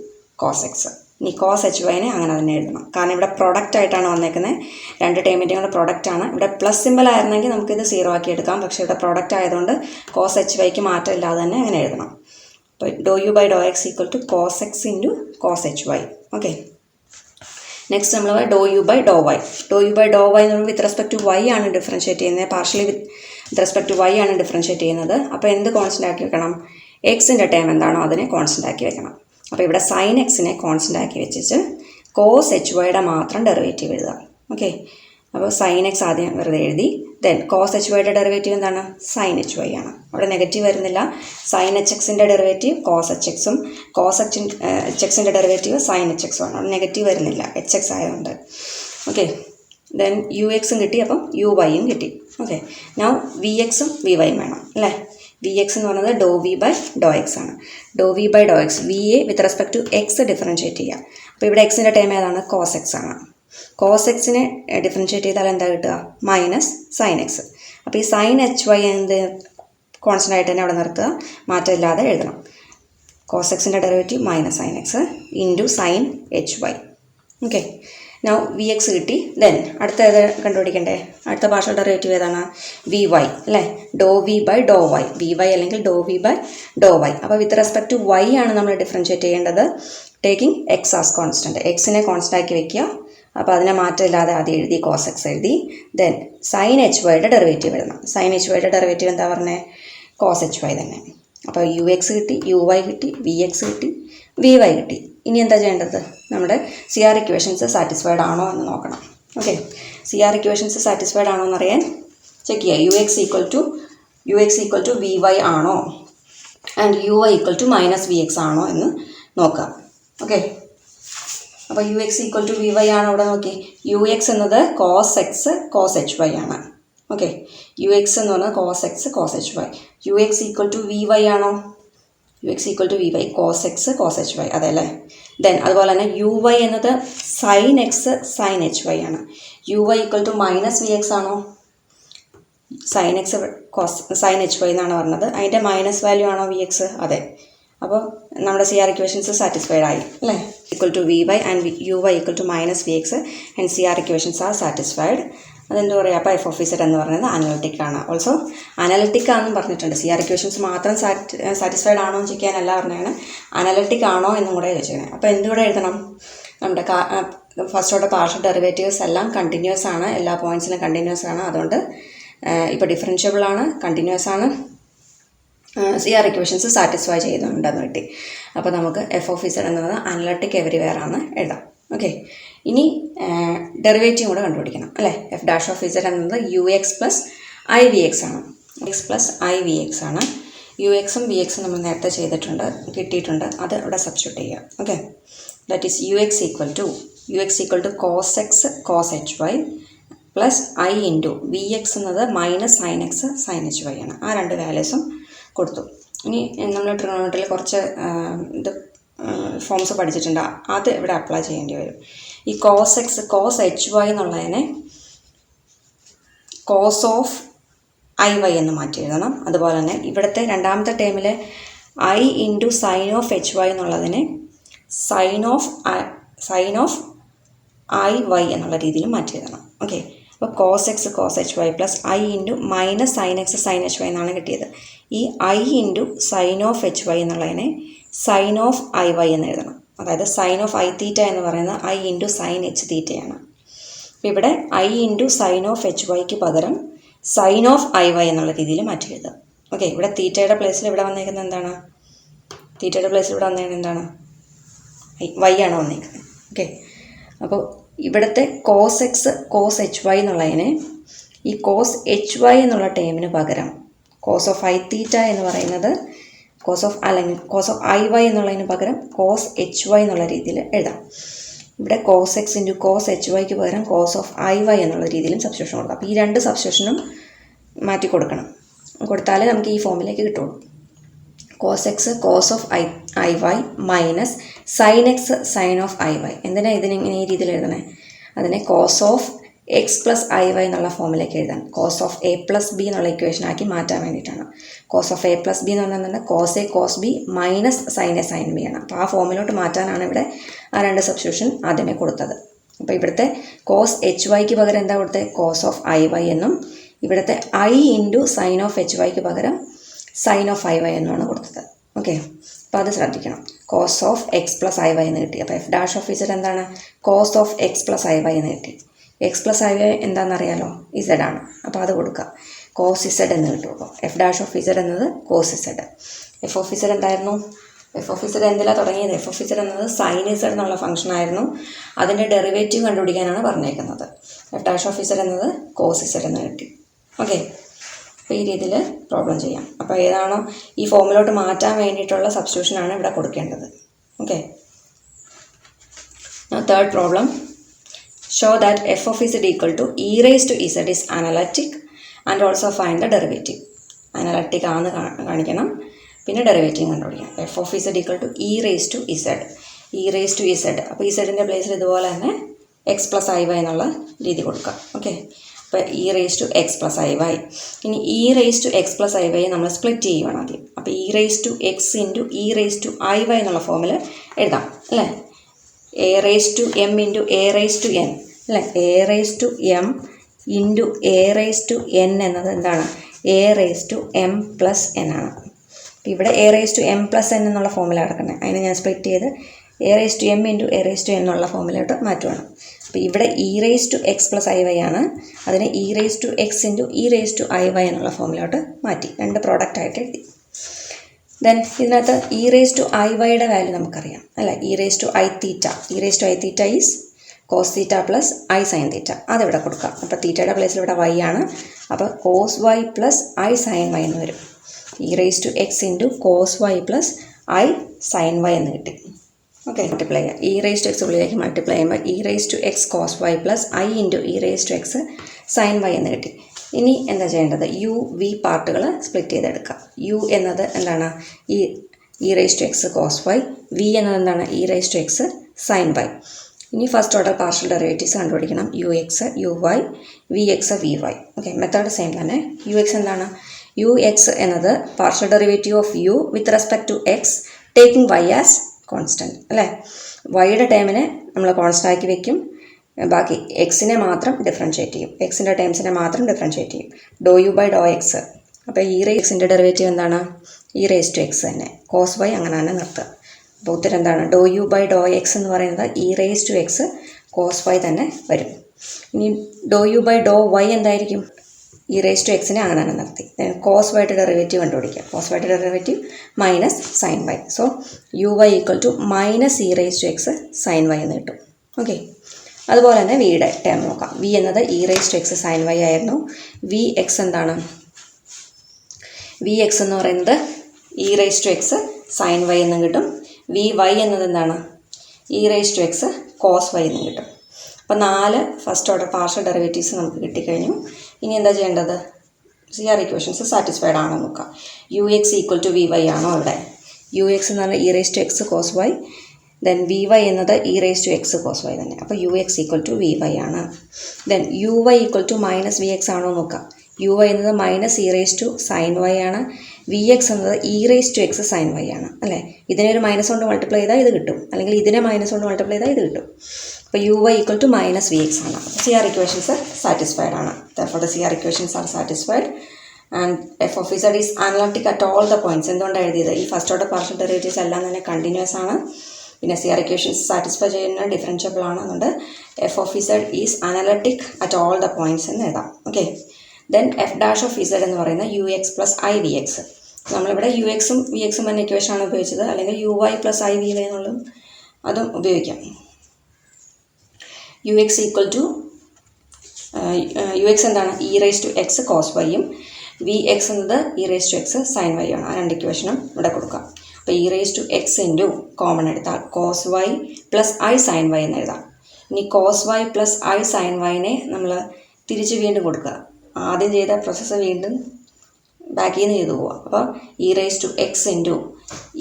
കോസ് എക്സ്. ഇനി കോസ് എച്ച് വൈനെ അങ്ങനെ തന്നെ എഴുതണം, കാരണം ഇവിടെ പ്രൊഡക്റ്റ് ആയിട്ടാണ് വന്നേക്കുന്നത്. രണ്ട് ടൈമിൻ്റെയും കൂടെ പ്രൊഡക്റ്റ് ആണ്. ഇവിടെ പ്ലസ് സിമ്പിൾ ആയിരുന്നെങ്കിൽ നമുക്കിത് 0 ആക്കി എടുക്കാം, പക്ഷേ ഇവിടെ പ്രൊഡക്റ്റ് ആയതുകൊണ്ട് കോസ് എച്ച് വൈക്ക് മാറ്റമില്ലാതെ തന്നെ അങ്ങനെ എഴുതണം. അപ്പോൾ do U by do x equal to cos x into cos H y. Okay, next നമ്മൾ do U by do y. Do U by do y എന്ന് പറയുമ്പോൾ വിത്ത് റെസ്പെക്ട് ടു വൈ ആണ് ഡിഫറൻഷ്യേറ്റ് ചെയ്യുന്നത്, partially with respect to y ആണ് differentiate ചെയ്യുന്നത്. അപ്പോൾ എന്ത് constant ആക്കി വെക്കണം? എക്സിൻ്റെ ടൈം എന്താണോ അതിനെ കോൺസ്റ്റൻ്റ് ആക്കി വെക്കണം. അപ്പോൾ ഇവിടെ സൈൻ എക്സിനെ കോൺസ്റ്റൻ്റ് ആക്കി വെച്ചിട്ട് കോസ് എച്ച് വൈയുടെ മാത്രം ഡെറിവേറ്റീവ് എഴുതാം. ഓക്കെ, അപ്പോൾ സൈൻ എക്സ് ആദ്യം വെറുതെ എഴുതി, ദെൻ കോസ് എച്ച് വൈയുടെ ഡെറിവേറ്റീവ് എന്താണ്? സൈൻ എച്ച് വൈ ആണ്. അവിടെ നെഗറ്റീവ് വരുന്നില്ല. സൈൻ എച്ച് എക്സിൻ്റെ ഡെറിവേറ്റീവ് കോസ് എച്ച് എക്സും കോസ് എച്ച് എക്സിൻ്റെ ഡെറിവേറ്റീവ് സൈൻ എച്ച് എക്സും ആണ്. അവിടെ നെഗറ്റീവ് വരുന്നില്ല എച്ച് എക്സ് ആയതുകൊണ്ട്. ഓക്കെ, ദെൻ യു എക്സും കിട്ടി, അപ്പം യു വൈയും കിട്ടി. ഓക്കെ, നൗ വി എക്സും വി വൈയും വേണം അല്ലേ. വി എക്സ് എന്ന് പറയുന്നത് do v by do x ആണ്. ഡോ v by do X, V a with respect to x differentiate ചെയ്യുക. അപ്പോൾ ഇവിടെ എക്സിൻ്റെ ടൈം ഏതാണ്? കോസ് എക്സ് ആണ്. കോസ് എക്സിനെ ഡിഫറൻഷ്യേറ്റ് ചെയ്താൽ എന്താ കിട്ടുക? Minus sine x. അപ്പോൾ ഈ സൈൻ എച്ച് വൈ എന്ത് കോൺസ്റ്റൻ്റ് ആയിട്ട് തന്നെ അവിടെ നിർത്തുക, മാറ്റമില്ലാതെ എഴുതണം. കോസ് എക്സിൻ്റെ derivative minus sine x into sine H y. Okay, now v x കിട്ടി. ദെൻ അടുത്ത ഏത് കണ്ടുപിടിക്കണ്ടേ? അടുത്ത പാർഷ്യൽ ഡെറിവേറ്റീവ് ഏതാണ്? വി വൈ അല്ലേ. Do v by do y, V Y അല്ലെങ്കിൽ do v by do y. അപ്പോൾ വിത്ത് റെസ്പെക്ട് ടു വൈ ആണ് നമ്മൾ ഡിഫറൻഷ്യേറ്റ് ചെയ്യേണ്ടത്, ടേക്കിംഗ് എക്സ് ആസ് കോൺസ്റ്റൻറ്റ്. എക്സിനെ കോൺസ്റ്റൻ്റ് ആക്കി വെക്കുക. അപ്പോൾ അതിനെ മാറ്റമില്ലാതെ ആദ്യം എഴുതി, കോസ് എക്സ് എഴുതി. ദെൻ സൈൻ എച്ച് വൈയുടെ ഡെറിവേറ്റീവ് എഴുതണം. സൈൻ എച്ച് വൈയുടെ ഡെറിവേറ്റീവ് എന്താ പറഞ്ഞത്? കോസ് എച്ച് വൈ തന്നെ. അപ്പോൾ യു എക്സ് കിട്ടി, യു വൈ കിട്ടി, വി എക്സ് കിട്ടി, വി വൈ കിട്ടി. ഇനി എന്താ ചെയ്യേണ്ടത്? നമ്മുടെ സി ആർ ഇക്വേഷൻസ് സാറ്റിസ്ഫൈഡ് ആണോ എന്ന് നോക്കണം. Okay, C R equations satisfied ആണോ എന്നറിയാൻ ചെക്ക് ചെയ്യുക. U X equal to V Y ആണോ and u Y equal to minus V X ആണോ എന്ന് നോക്കാം. ഓക്കെ, അപ്പോൾ U X equal to V Y ആണ്. ഇവിടെ നോക്കി, യു എക്സ് എന്നത് cos X cos H y ആണ്. ഓക്കെ, യു എക്സ് എന്ന് പറഞ്ഞാൽ cos X cos H y. U X equal to V Y ആണോ? U X equal to V y cos X cos H y, അതെ അല്ലേ. Then അതുപോലെ തന്നെ u Y എന്നത് sine X sine H y ആണ്. U Y equal to minus V X ആണോ? Sine x cos sine H Y എന്നാണ് പറഞ്ഞത്, അതിൻ്റെ മൈനസ് വാല്യൂ ആണോ വി എക്സ്? അതെ. അപ്പോൾ നമ്മുടെ സി ആർ ഇക്വേഷൻസ് സാറ്റിസ്ഫൈഡ് ആയി അല്ലേ. Equal to V y and u Y equal to minus V x and C R equations R satisfied. അതെന്താ പറയുക? അപ്പോൾ എഫ് ഓഫ് ഇസഡ് എന്ന് പറയുന്നത് അനലിറ്റിക് ആണ്. ഓൾസോ അനലിറ്റിക് ആണെന്നും പറഞ്ഞിട്ടുണ്ട്. സി ആർ ഇക്വേഷൻസ് മാത്രം സാറ്റിസ്ഫൈഡ് ആണോ എന്ന് ചോദിക്കാനല്ല പറഞ്ഞാണ്, അനലിറ്റിക് ആണോ എന്നും കൂടെ ചോദിച്ചത്. അപ്പോൾ എന്തുകൂടെ എഴുതണം? നമ്മുടെ ഫസ്റ്റോടെ പാർഷ്യൽ ഡെറിവേറ്റീവ്സ് എല്ലാം കണ്ടിന്യൂസ് ആണ്, എല്ലാ പോയിൻറ്റ്സിലും കണ്ടിന്യൂസ് ആണ്. അതുകൊണ്ട് ഇപ്പോൾ ഡിഫറൻഷ്യബിൾ ആണ്, കണ്ടിന്യൂസ് ആണ്, സി ആർ ഇക്വേഷൻസ് സാറ്റിസ്ഫൈ ചെയ്യുന്നുണ്ടെന്ന് കിട്ടി. അപ്പോൾ നമുക്ക് എഫ് ഓഫ് ഇസഡ് എന്നത് അനലിറ്റിക് എവരിവെയർ ആണ് എഴുതാം. ഓക്കെ, ഇനി ഡെറിവേറ്റീവ് കൂടെ കണ്ടുപിടിക്കണം അല്ലേ. എഫ് ഡാഷ് ഓഫ് ഇസഡ് എന്നത് U X plus I V X ആണ്. X plus I V X ആണ്. യു എക്സും വി എക്സും നമ്മൾ നേരത്തെ ചെയ്തിട്ടുണ്ട്, കിട്ടിയിട്ടുണ്ട്. അത് ഇവിടെ സബ്സ്റ്റിറ്റ്യൂട്ട് ചെയ്യുക. Okay, that is U X equal to cos X cos H Y plus I into V X എന്നത് minus sine X sine H y ആണ്. ആ രണ്ട് വാല്യൂസും കൊടുത്തു. ഇനി നമ്മൾ ട്രിഗണോമെട്രിയിൽ കുറച്ച് ഫോംസ് പഠിച്ചിട്ടുണ്ട്, അത് ഇവിടെ അപ്ലൈ ചെയ്യേണ്ടി വരും. ഈ cos X cos H Y എന്നുള്ളതിനെ കോസ് ഓഫ് ഐ വൈ എന്ന് മാറ്റി എഴുതണം. അതുപോലെ തന്നെ ഇവിടുത്തെ രണ്ടാമത്തെ ടേമിലെ I into sine of H Y എന്നുള്ളതിനെ സൈൻ ഓഫ് ഐ വൈ എന്നുള്ള രീതിയിൽ മാറ്റി എഴുതണം. ഓക്കെ, അപ്പോൾ cos X cos H Y plus I into minus sine X sine H Y എന്നാണ് കിട്ടിയത്. ഈ I into sine of H Y എന്നുള്ളതിനെ സൈൻ ഓഫ് ഐ വൈ എന്ന് എഴുതണം. അതായത് സൈൻ ഓഫ് ഐ തീറ്റ എന്ന് പറയുന്നത് ഐ ഇൻറ്റു സൈൻ എച്ച് തീറ്റയാണ്. അപ്പോൾ ഇവിടെ I into sine of H വൈക്ക് പകരം സൈൻ ഓഫ് ഐ വൈ എന്നുള്ള രീതിയിൽ മാറ്റി എഴുതുക. ഓക്കെ, ഇവിടെ തീറ്റയുടെ പ്ലേസിൽ ഇവിടെ വന്നേക്കുന്നത് എന്താണ്? വൈ ആണ് വന്നേക്കുന്നത്. ഓക്കെ, അപ്പോൾ ഇവിടുത്തെ cos X cos H Y എന്നുള്ളതിനെ ഈ കോസ് എച്ച് വൈ എന്നുള്ള ടേമിന് പകരം കോസ് ഓഫ് ഐ തീറ്റ എന്ന് പറയുന്നത് കോസ് ഓഫ് ഐ വൈ എന്നുള്ളതിന് പകരം കോസ് എച്ച് വൈ എന്നുള്ള രീതിയിൽ എഴുതാം. ഇവിടെ cos x into cos h വൈക്ക് പകരം കോസ് ഓഫ് ഐ വൈ എന്നുള്ള രീതിയിലും സബ്സ്റ്റിറ്റ്യൂഷൻ കൊടുക്കാം. അപ്പോൾ ഈ രണ്ട് സബ്സ്റ്റിറ്റ്യൂഷനും മാറ്റി കൊടുത്താലേ നമുക്ക് ഈ ഫോമിലേക്ക് കിട്ടുള്ളൂ. Cos X cos of I y minus sine X sine of I y. എന്തിനാണ് ഇതിനിങ്ങനെ ഈ രീതിയിൽ എഴുതണേ? അതിനെ cos of X plus I Y എന്നുള്ള ഫോമിലേക്ക് എഴുതാൻ, cos of a plus b എന്നുള്ള ഇക്വേഷനാക്കി മാറ്റാൻ വേണ്ടിയിട്ടാണ്. Cos of a plus b എന്ന് പറഞ്ഞാൽ cos a cos b minus sine a sine b ആണ്. അപ്പോൾ ആ ഫോമിലോട്ട് മാറ്റാനാണ് ഇവിടെ ആ രണ്ട് സബ്സ്റ്റിറ്റ്യൂഷൻ ആദ്യമേ കൊടുത്തത്. അപ്പോൾ ഇവിടുത്തെ കോസ് എച്ച് വൈക്ക് പകരം എന്താ കൊടുത്തത്? കോസ് ഓഫ് ഐ വൈ എന്നും ഇവിടുത്തെ I into sine of H വൈക്ക് പകരം സൈൻ ഓഫ് ഐ വൈ എന്നാണ് കൊടുത്തത്. ഓക്കെ, അപ്പോൾ അത് ശ്രദ്ധിക്കണം. Cos of X plus I Y എന്ന് കിട്ടി. അപ്പോൾ എഫ് ഡാഷ് ഓഫ് ഇസഡ് എന്താണ്? Cos of X plus I Y എന്ന് കിട്ടി. എക്സ് പ്ലസ് ഐ വൈ എന്താണെന്നറിയാലോ? ഇസഡ് ആണ്. അപ്പോൾ അത് കൊടുക്കുക, കോസ് ഇസഡ് എന്ന് കിട്ടുള്ളൂ. എഫ് ഡാഷ് ഓഫ് ഇസഡ് എന്നത് cos Z. F of Z എന്തായിരുന്നു? എഫ് ഓഫ് ഇസഡ് എന്തിലാണ് തുടങ്ങിയത്? എഫ് ഓഫ് ഇസഡ് എന്നത് സൈൻ ഇസഡ് എന്നുള്ള ഫംഗ്ഷൻ ആയിരുന്നു. അതിൻ്റെ ഡെറിവേറ്റീവ് കണ്ടുപിടിക്കാനാണ് പറഞ്ഞേക്കുന്നത്. എഫ് ഡാഷ് ഓഫ് ഇസഡ് എന്നത് കോസ് ഇസഡ് എന്ന് കിട്ടി. ഓക്കെ, അപ്പോൾ ഈ രീതിയിൽ പ്രോബ്ലം ചെയ്യാം. അപ്പോൾ ഏതാണോ ഈ ഫോമിലോട്ട് മാറ്റാൻ വേണ്ടിയിട്ടുള്ള സബ്സ്റ്റിറ്റ്യൂഷനാണ് ഇവിടെ കൊടുക്കേണ്ടത്. Okay, third problem, show that f of Z equal to e raise to z is analytic and also find the derivative. Analytic ആണെന്ന് കാണിക്കണം, പിന്നെ ഡെറിവേറ്റീവ് കണ്ടുപിടിക്കാം. F of Z equal to e raise to z. E raise to z, അപ്പോൾ ഇസഡിൻ്റെ പ്ലേസിൽ ഇതുപോലെ തന്നെ X plus I Y എന്നുള്ള രീതി കൊടുക്കാം. ഓക്കെ, അപ്പോൾ E raise to X plus I Y. ഇനി E raise to X plus I Y നമ്മൾ സ്പ്ലിറ്റ് ചെയ്യുവാണ് ആദ്യം. അപ്പോൾ E raise to X into E raise to I Y എന്നുള്ള ഫോമിൽ എഴുതാം അല്ലേ. A raise to M into A raise to N അല്ലേ. A raise to M into A raise to N എന്നത് എന്താണ്? A raise to M plus N ആണ്. ഇവിടെ A raise to M plus N എന്നുള്ള ഫോമിലാണ് കിടക്കുന്നത്. അതിനെ ഞാൻ സ്പ്ലിറ്റ് ചെയ്ത് A raise to M into A raise to N എന്നുള്ള ഫോമിലോട്ട് മാറ്റുവാണ്. അപ്പോൾ ഇവിടെ E raise to X plus I Y ആണ്. അതിനെ E raise to X into E raise to I Y എന്നുള്ള ഫോമിലോട്ട് മാറ്റി രണ്ട് പ്രോഡക്റ്റ് ആയിട്ട് എഴുതി. ദെൻ ഇതിനകത്ത് ഇ റേസ് ടു ഐ വൈയുടെ വാല്യൂ നമുക്കറിയാം അല്ല, E raise to I theta. E raise to I theta is cos theta plus I sine theta. അതിവിടെ കൊടുക്കാം. അപ്പോൾ തീറ്റയുടെ പ്ലേസിൽ ഇവിടെ വൈ ആണ്. അപ്പോൾ cos Y plus I sine Y എന്ന് വരും. E raise to X into cos Y plus I sine Y എന്ന് കിട്ടി. ഓക്കെ, മൾട്ടിപ്ലൈ ചെയ്യാം. ഇ റേസ് ടു എക്സ് ഉള്ളിലേക്ക് മൾട്ടിപ്ലൈ ചെയ്യുമ്പോൾ E raise to X cos Y plus I into E raise to X sine Y എന്ന് കിട്ടി. ഇനി എന്താ ചെയ്യേണ്ടത്? യു വി പാർട്ടുകൾ സ്പ്ലിറ്റ് ചെയ്തെടുക്കാം. യു എന്നത് എന്താണ്? E raise to X cos y. V എന്നത് എന്താണ്? E raise to X sine y. ഇനി ഫസ്റ്റ് ഓർഡർ പാർഷ്യൽ ഡെറിവേറ്റീവ്സ് കണ്ടുപിടിക്കണം. U x u y, v x v y. Okay, method same തന്നെ. U X എന്താണ്? യു എക്സ് എന്നത് partial derivative of u with respect to x taking y as constant അല്ലേ. വൈയുടെ ടേമിനെ നമ്മൾ constant ആക്കി വെക്കും, ബാക്കി എക്സിനെ മാത്രം ഡിഫറൻഷ്യേറ്റ് ചെയ്യും. എക്സിൻ്റെ ടേംസിനെ മാത്രം ഡിഫറൻഷ്യേറ്റ് ചെയ്യും. Do U by do X. അപ്പോൾ ഇ റേസ് എക്സിൻ്റെ ഡെറിവേറ്റീവ് എന്താണ്? ഇ റേസ് ടു എക്സ് തന്നെ. കോസ് വൈ അങ്ങനെ തന്നെ നിർത്തുക. അപ്പോൾ ഉത്തരം എന്താണ്? Do U by do X എന്ന് പറയുന്നത് E raise to X cos Y തന്നെ വരും. ഇനി do U by do Y എന്തായിരിക്കും? ഇ റേസ് ടു എക്സിനെ അങ്ങനെ തന്നെ നിർത്തി. കോസ് വൈയുടെ ഡെറിവേറ്റീവ് കണ്ടുപിടിക്കുക. കോസ് വൈയുടെ derivative minus sine Y. So U Y equal to minus E raise to X sine Y എന്ന് കിട്ടും. ഓക്കെ, അതുപോലെ തന്നെ വിയുടെ ടേം നോക്കാം. വി എന്നത് E raise to X sine y ആയിരുന്നു. വി എക്സ് എന്താണ്? വി എക്സ് എന്ന് പറയുന്നത് E raise to X sine y എന്നും കിട്ടും. വി വൈ എന്നത് എന്താണ്? E raise to X cos y എന്നും കിട്ടും. അപ്പോൾ 4 ഫസ്റ്റ് ഓർഡർ പാർഷ്യൽ ഡെറിവേറ്റീവ്സ് നമുക്ക് കിട്ടിക്കഴിഞ്ഞു. ഇനി എന്താ ചെയ്യേണ്ടത്? സി ആർ ഇക്വേഷൻസ് സാറ്റിസ്ഫൈഡ് ആണോ നോക്കാം. U X equal to V Y ആണോ ഇവിടെ? യു എക്സ് എന്ന് പറഞ്ഞാൽ E raise to X cos Y. Then V Y എന്നത് E raise to X cos Y തന്നെ. അപ്പോൾ U X equal to V Y ആണ്. Then U Y equal to minus V X ആണോ നോക്കാം. U Y എന്നത് minus E raise to sine Y ആണ്. V X എന്നത് E raise to X sine Y ആണ് അല്ലേ. ഇതിനെ ഒരു മൈനസ് കൊണ്ട് മൾട്ടിപ്ലൈ ചെയ്താൽ ഇത് കിട്ടും, അല്ലെങ്കിൽ ഇതിനെ മൈനസ് കൊണ്ട് മൾട്ടിപ്ലൈ ചെയ്താൽ ഇത് കിട്ടും. അപ്പോൾ U Y equal to minus V X ആണ്. സി ആർ ഇക്വേഷൻസ് സാറ്റിസ്ഫൈഡ് ആണ്. therefore the CR equations are satisfied and f of z is analytic at all the points. എന്തുകൊണ്ടാണ് എഴുതിയത്? ഈ ഫസ്റ്റ് ഓർഡർ പാർഷ്യൽ ഡെറിവേറ്റീവ്സ് എല്ലാം തന്നെ continuous ആണ്. പിന്നെ CR equations satisfy ചെയ്യുന്ന ഡിഫറൻഷ്യബിൾ ആണ്. അതുകൊണ്ട് f of z is analytic at all the points എന്ന് എഴുതാം. Okay, then f dash of z എന്ന് പറയുന്നത് U X plus I V X. നമ്മളിവിടെ യു എക്സും വി എക്സും എന്ന ഇക്വേഷനാണ് ഉപയോഗിച്ചത്, അല്ലെങ്കിൽ U Y plus I V Y എന്നുള്ളതും അതും ഉപയോഗിക്കാം. U X equal to U X എന്താണ്? E raise to X cos വൈയും വി എക്സ് എന്നത് E raise to X sine Y ആണ്. ആ രണ്ട് ഇക്വേഷനും ഇവിടെ കൊടുക്കാം. അപ്പോൾ E raise to X into common എടുത്താൽ cos Y plus I sine Y എന്ന് എഴുതാം. ഇനി cos Y plus I sine വൈനെ നമ്മൾ തിരിച്ച് വീണ്ടും കൊടുക്കുക. ആദ്യം ചെയ്ത പ്രോസസ്സ് വീണ്ടും ബാക്കിൽ നിന്ന് ചെയ്തു പോവുക. അപ്പോൾ E raise to X into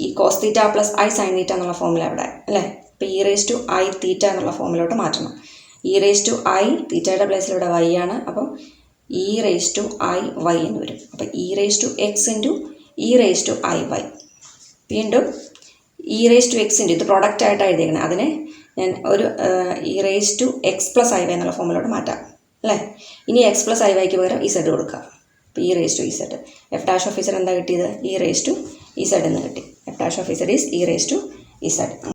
ഈ cos theta plus I sine theta എന്നുള്ള ഫോമിൽ അവിടെ അല്ലേ. അപ്പോൾ E raise to I theta എന്നുള്ള ഫോമിലോട്ട് മാറ്റണം. ഇ റേസ് ടു ഐ തീറ്റയുടെ പ്ലേസിൽ ഇവിടെ വൈ ആണ്. അപ്പോൾ E raise to I Y എന്ന് വരും. അപ്പോൾ E raise to X into E raise to I Y. വീണ്ടും E raise to X into ഇത് പ്രൊഡക്റ്റ് ആയിട്ട് എഴുതിയിരിക്കണം. അതിനെ ഞാൻ ഒരു E raise to X plus I Y എന്നുള്ള ഫോമിലോട്ട് മാറ്റാം അല്ലേ. ഇനി എക്സ് പ്ലസ് ഐ വൈക്ക് പകരം ഇസഡ് കൊടുക്കുക. അപ്പോൾ E raise to Z. F dash of Z എന്താ കിട്ടിയത്? ഇ റേസ് ടു ഇസഡ് എന്ന് കിട്ടി. F dash of Z is E raise to Z.